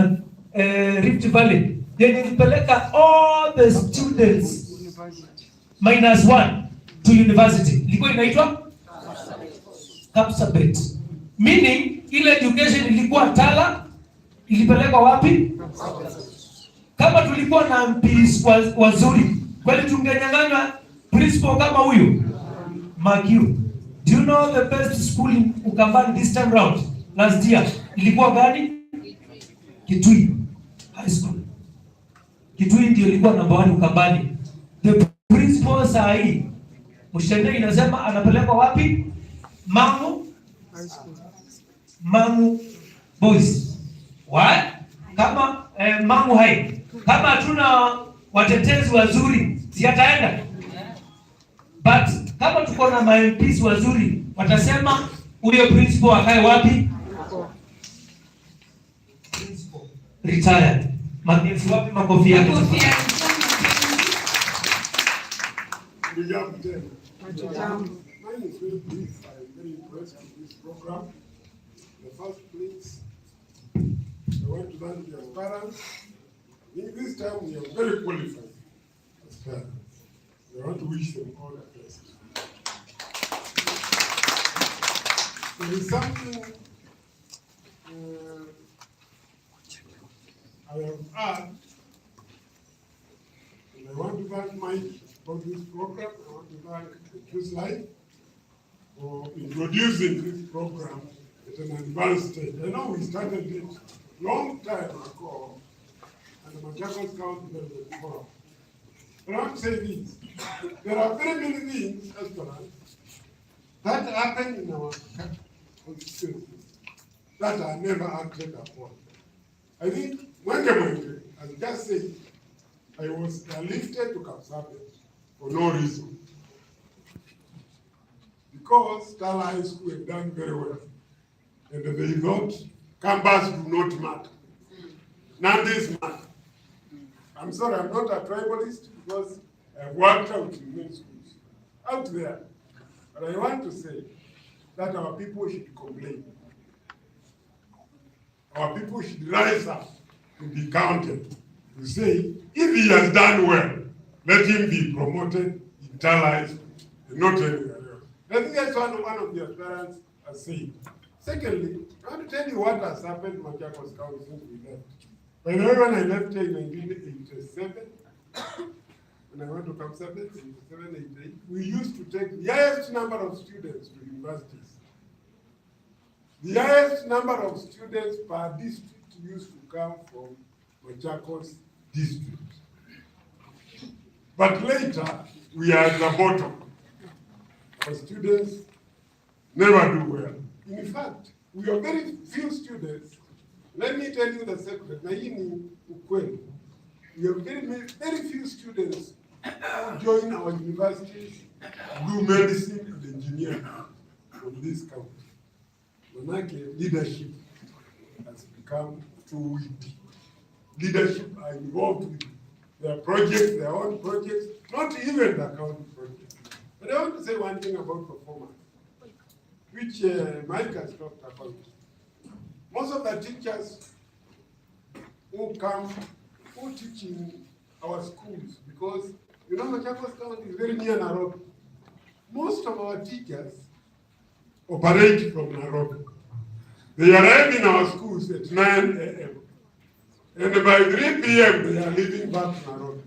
S3: Rift Valley. Yenye ilipeleka all the students -1 to university. Ilikuwa inaitwa Kapsabet. Meaning ile education ilikuwa Tala, ilipelekwa wapi? Kama tulikuwa na MPs wazuri, kweli tungenyang'anywa principal kama huyu? Makiu. Do you know the best school in Ukambani this time round? Last year ilikuwa gani? Kitui High School. Kitui ndio ilikuwa number 1 Ukambani. The principal saa hii Mshende inasema anapelekwa wapi? Mangu Boys. What? Kama Mangu High. Kama hatuna watetezi wazuri, si ataenda. But kama tuko na MPs wazuri, watasema huyo principal akae wapi? Principal retired. Makofi wapi? Makofi yake.
S16: Mine is very brief. I'm very impressed with this program. In the first place, I want to thank the aspirants. In this time, we are very qualified aspirants. I want to wish them all the best. There is something I have asked, and I want to thank Mike for this program. I want to thank Choose Life for introducing this program at an advanced stage. I know we started it long time ago, and the Machakos County was before. But I want to say this, there are very many things, aspirants, that happen in our constituencies that are never acted upon. I think Mwenge, as just said, I was lifted to Kapsabet for no reason. Because Tala High School had done very well. And they thought campus do not matter. Nandis matter. I'm sorry, I'm not a tribalist because I've worked out in many schools out there. But I want to say that our people should complain. Our people should rise up to be counted. To say, if he has done well, let him be promoted, internalized, and not anywhere else. I think that's one of the aspirants has said. Secondly, I want to tell you what has happened in Machakos County since we left. By the way, when I left here in 1987, when I went to Kapsabet, 87, 88, we used to take the highest number of students to universities. The highest number of students per district used to come from Machakos district. But later, we are at the bottom. Our students never do well. In fact, we have very few students. Let me tell you the secret. We have very few students who join our universities, do medicine and engineering from this county. Manake leadership has become too weak. Leadership are involved with their projects, their own projects, not even the county projects. But I want to say one thing about performance, which Mike has talked about. Most of the teachers who teach in our schools, because you know Machakos County is very near Nairobi. Most of our teachers operate from Nairobi. They arrive in our schools at 9 a.m. And by 3 p.m. they are leaving back to Nairobi.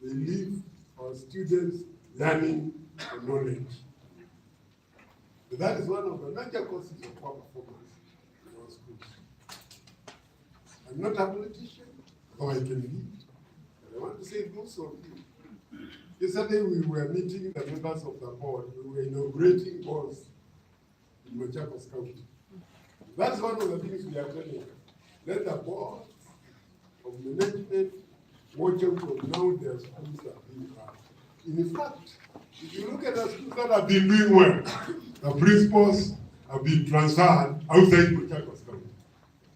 S16: They leave our students learning and knowledge. So that is one of the major causes of poor performance in our schools. I'm not a politician, though I can lead. But I want to say most of you. Yesterday we were meeting the members of the board. We were inaugurating boards in Machakos County. That's one of the things we are telling you. Let the board of management watch out from now their schools are being bad. In fact, if you look at the schools that have been doing well, the principals have been transferred outside Machakos County.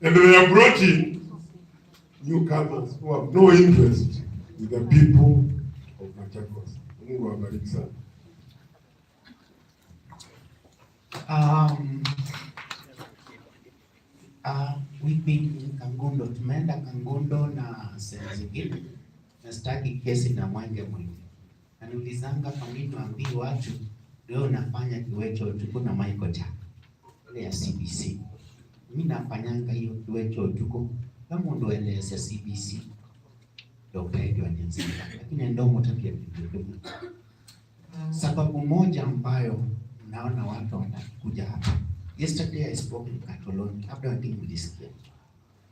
S16: And they have brought in newcomers who have no interest in the people of Machakos. Mungu awabariki sana.
S15: We've been Kangundo, tumeenda Kangundo na sehemu zingine, nastaki kesi na Mwenge. Aniulizanga kwa nini tuambie watu leo nafanya kiwecho tuko na Michael Jack ile ya CBC. Mimi nafanyanga hiyo kiwecho tuko kama ndo ile ya CBC ndio pedo anyanzika, lakini ndio mtakia kidogo. Sababu moja ambayo naona watu wanakuja hapa. Yesterday I spoke in Catalonia, after I think mlisikia.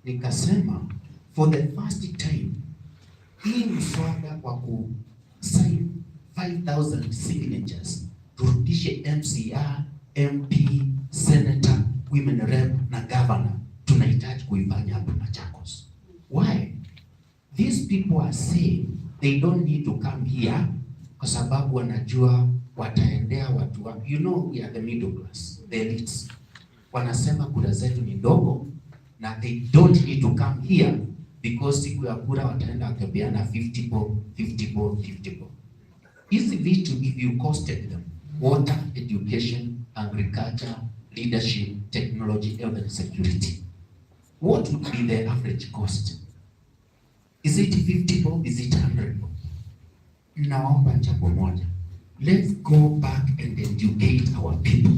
S15: Nikasema for the first time hii mswada kwa ku sign 5,000 signatures turudishe MCA, MP, Senator, Women Rep na Governor, tunahitaji kuifanya hapa Machakos. Why? These people are saying they don't need to come here kwa sababu wanajua wataendea watu wa, you know, we are the middle class, the elites. Wanasema kura zetu ni ndogo na they don't need to come here because siku ya kura wataenda wakabeana 50 bob, 50 bob, 50 bob. Hizi vitu if you costed them, water, education, agriculture, leadership, technology, health and security, what would be the average cost? Is it 50 bob? Is it 100 bob? Naomba jambo moja. Let's go back and educate our people.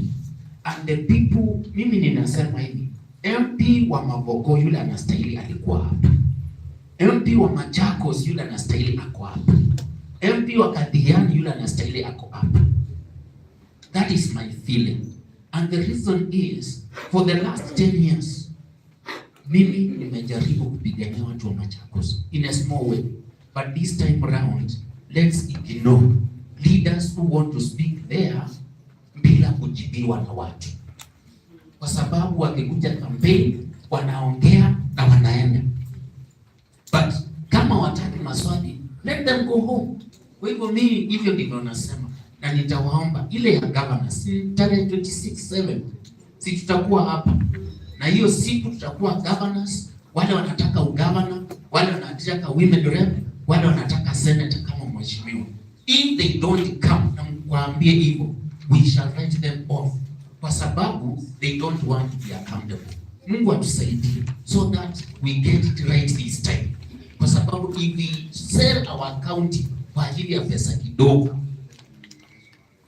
S15: And the people, mimi ninasema hivi, MP wa Mavoko yule anastahili alikuwa hapa. MP wa Machakos yule anastahili ako hapa. MP wa KATHIANI yule anastahili ako hapa. That is my feeling. And the reason is, for the last 10 years, mimi nimejaribu kupigania watu wa Machakos in a small way. But this time around, let's ignore leaders who want to speak there bila kujibiwa na watu. Kwa sababu wakikuja campaign, wanaongea na wanaenda. But kama wataki maswali, let them go home. Kwa hivyo mimi hivyo ndivyo nasema. Na nitawaomba ile ya governor, si tarehe 26/7, si tutakuwa hapa. Na hiyo siku tutakuwa governors, wale wanataka ugavana wale wanataka women rep, wale wanataka senator kama mheshimiwa. If they don't come, na mwaambie hivyo, we shall write them off, kwa sababu they don't want to be accountable. Mungu atusaidie so that we get it right this time, kwa sababu if we sell our county kwa ajili ya pesa kidogo,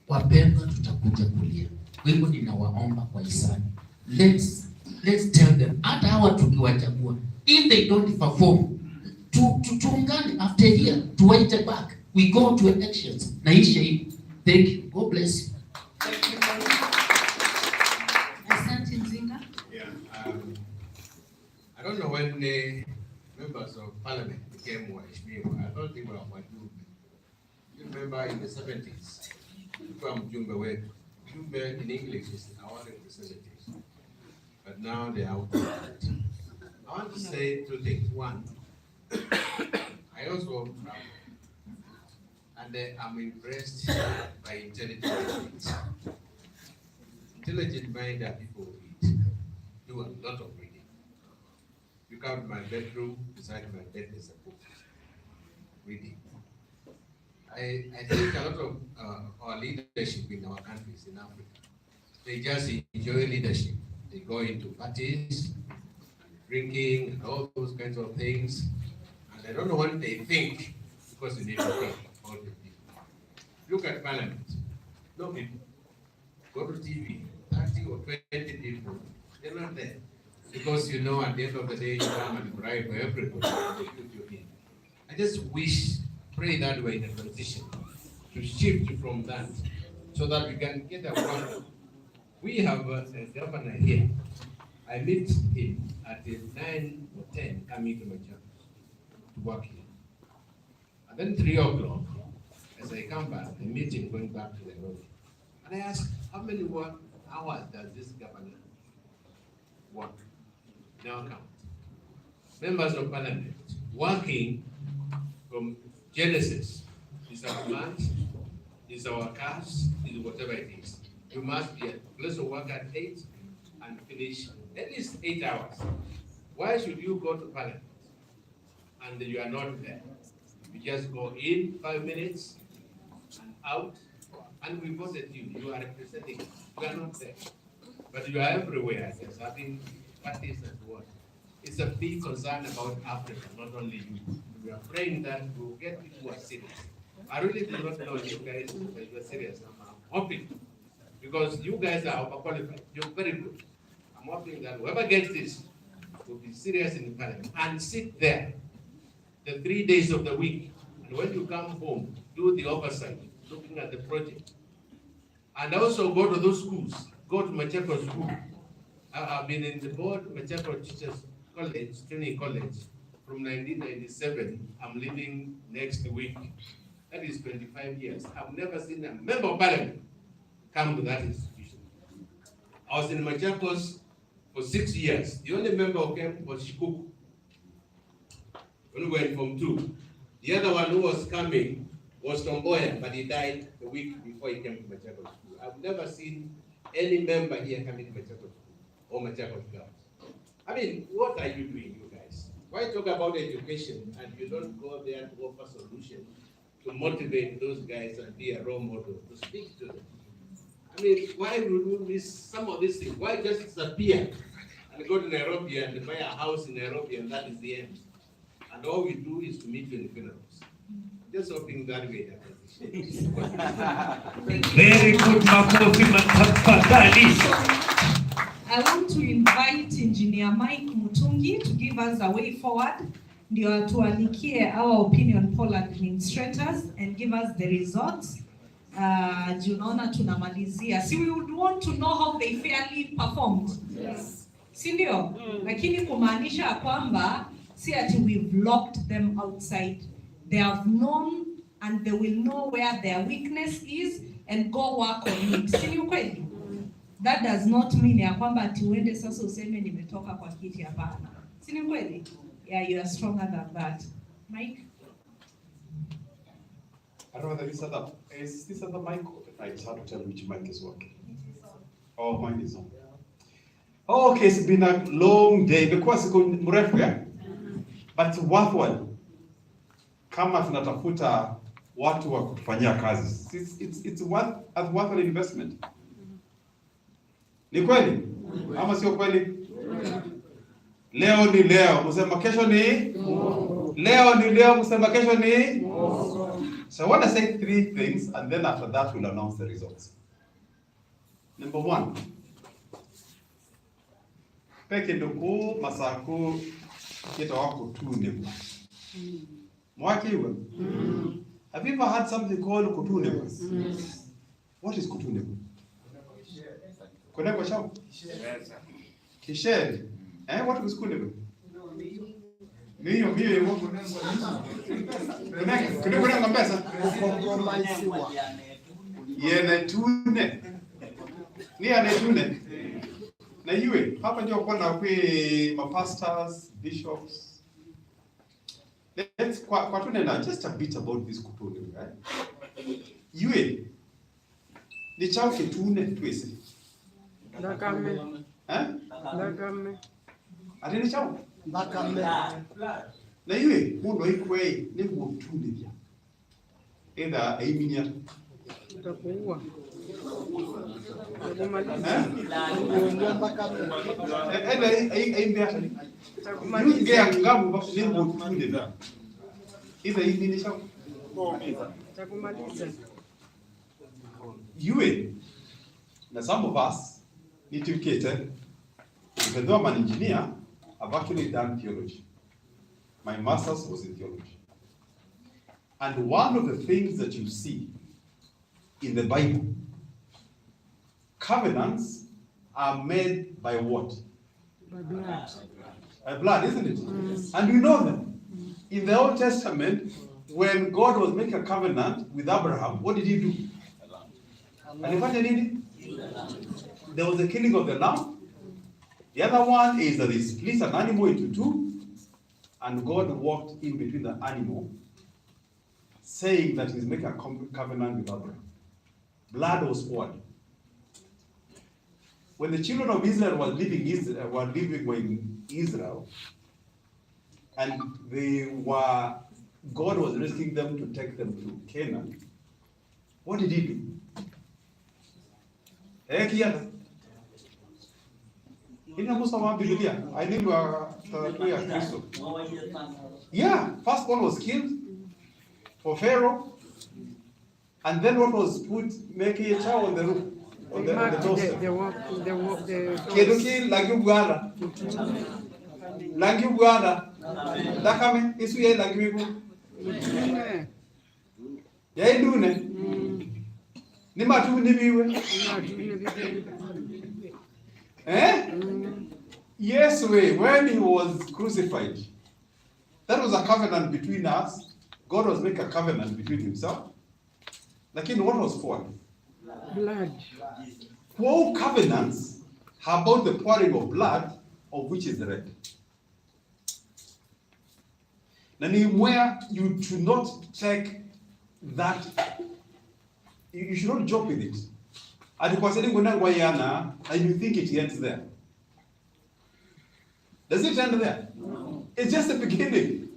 S15: wapendwa, tutakuja kulia. Kwa hivyo ninawaomba kwa hisani, let's tell them, hata hawa tukiwachagua, if they don't perform, tuungane after here, tuwaite back, we go to elections. Naisha hivi. Thank you. God bless you.
S2: Asante Nzinga.
S9: Yeah, I don't know when the members of parliament became waheshimiwa. I don't think wajumbe. You remember in the 70s, kwa mjumbe wetu. Mjumbe in English is our representatives. But now they are out of it. I want to say two things. One, I also and I'm impressed by intelligent minds. Intelligent minds are people who read, do a lot of reading. You come to my bedroom, beside my bed is a book, reading. I think a lot of our leadership in our countries in Africa, they just enjoy leadership. They go into parties, drinking, and all those kinds of things. And I don't know what they think, because they need to think about the people. Look at parliament. No people. Go to TV, 30 or 20 people. They're not there. Because you know, at the end of the day, you come and bribe everybody. They put you in. I just pray that we're in a transition to shift from that, so that we can get a problem. We have a governor here. I meet him at 9 or 10 coming to Machakos to work here. And then 3 o'clock, as I come back, I meet him going back to the road. And I ask, how many hours does this governor work? Now count. Members of parliament working from Genesis is our plant, is our cars, is whatever it is. You must be at place of work at 8 and finish at least 8 hours. Why should you go to parliament and you are not there? You just go in 5 minutes and out, and we voted you. You are representing. You are not there, but you are everywhere. Just having parties and what. It's a big concern about Africa, not only you. We are praying that we will get people who are serious. I really do not know you guys if you are serious. I'm hoping, because you guys are overqualified. You're very good. I'm hoping that whoever gets this will be serious in parliament and sit there the 3 days of the week. And when you come home, do the oversight, looking at the project. And also go to those schools. Go to Machakos School. I've been in the board Machakos Teachers College, Training College, from 1997. I'm leaving next week. That is 25 years. I've never seen a member of parliament come to that institution. I was in Machakos for 6 years. The only member who came was Shikuku. When we went from 2. The other one who was coming was Tomboya, but he died the week before he came to Machakos School. I've never seen any member here coming to Machakos School or Machakos Girls. I mean, what are you doing, you guys? Why talk about education and you don't go there to offer solutions to motivate those guys and be a role model, to speak to them? I mean, why would we miss some of these things? Why just disappear and go to Nairobi and buy a house in Nairobi and that is the end? And all we do is to meet you in the funerals. Just hoping that way.
S3: Very good, Makofi Matafadhali.
S2: I want to invite Engineer Mike Mutungi to give us a way forward. Ndio tualikie our opinion poll administrators and give us the results. Junaona tunamalizia. See, we would want to know how they fairly performed. Yes. Si ndio? Lakini kumaanisha kwamba see ati we've locked them outside. They have known and they will know where their weakness is and go work on it. Si ni ukweli? That does not mean ya kwamba ati uende sasa useme nimetoka kwa kiti hapana. Si ni kweli? Yeah, you are stronger than that. Mike?
S4: I don't know whether is this other mic? It's hard to tell which mic is working. Oh, mine is on. Oh, okay, it's been a long day. Because it's mrefu ya. but it's worthwhile kama tunatafuta watu wa kutufanyia kazi. It's worthwhile investment. Ni kweli ama sio kweli? Leo ni leo, msema kesho ni leo ni leo, msema kesho ni. So I want to say 3 things, and then after that we'll announce the results. Number 1, peke nduku masaku kita wako tune. Mwakiwa? Have you ever had something called kutune? What is kutune? Kuna kwa shamba? Kisheri. What is kutune? Mio kuna ngambesa. Yene tune. Ni anetune. Na yue hapa ndio kwa pastors, bishops. Let's kwa tune na just a bit about this kutune, right? Yue ni chao kitune twese.
S17: Ndakame. Ndakame.
S4: Ati ni chao?
S17: Ndakame.
S4: Na yue mundu ikwe ni kutune bia. Either aiminya
S17: Utakuua.
S4: Yue, na some of us need to get it. Even though I'm an engineer, I've actually done theology. My master's was in theology. And one of the things that you see in the Bible, covenants are made by what?
S17: By blood.
S4: By blood, isn't it? And we know them. In the Old Testament, when God was making a covenant with Abraham, what did he do? Alifanya nini? There was the killing of the lamb. The other one is that he splits an animal into 2, and God walked in between the animal, saying that he's making a covenant with Abraham. Blood was poured. When the children of Israel were living in Israel, and God was rescuing them to take them to Canaan, what did he do? Yeah, first one was killed for Pharaoh, and then what was put, making a child on the roof, on the doorstep. Keduki lagi bwana, lagi bwana, dakame isu ye lagi wibu. Ya idune, ni matu ni biwe. Yes, when he was crucified, that was a covenant between us. God was making a covenant between himself. Lakini what was poured?
S17: Blood.
S4: All covenants are about the pouring of blood, of which is red. And where you should not take that, you should not joke with it. And you think it ends there. Does it end there? No. It's just the beginning.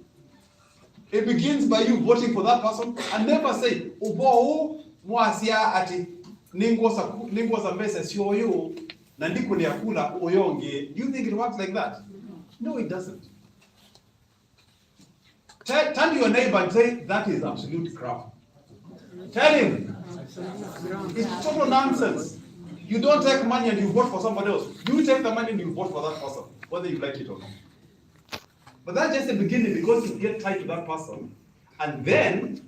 S4: It begins by you voting for that person and never say, "Ubo mwasia ati ningoza mesa sio yo na ndiko ni yakula oyonge." Do you think it works like that? No, it doesn't. Turn to your neighbor and say, "That is absolute crap." Tell him. It's total nonsense. You don't take money and you vote for somebody else. You take the money and you vote for that person, whether you like it or not. But that's just the beginning, because you get tied to that person, and then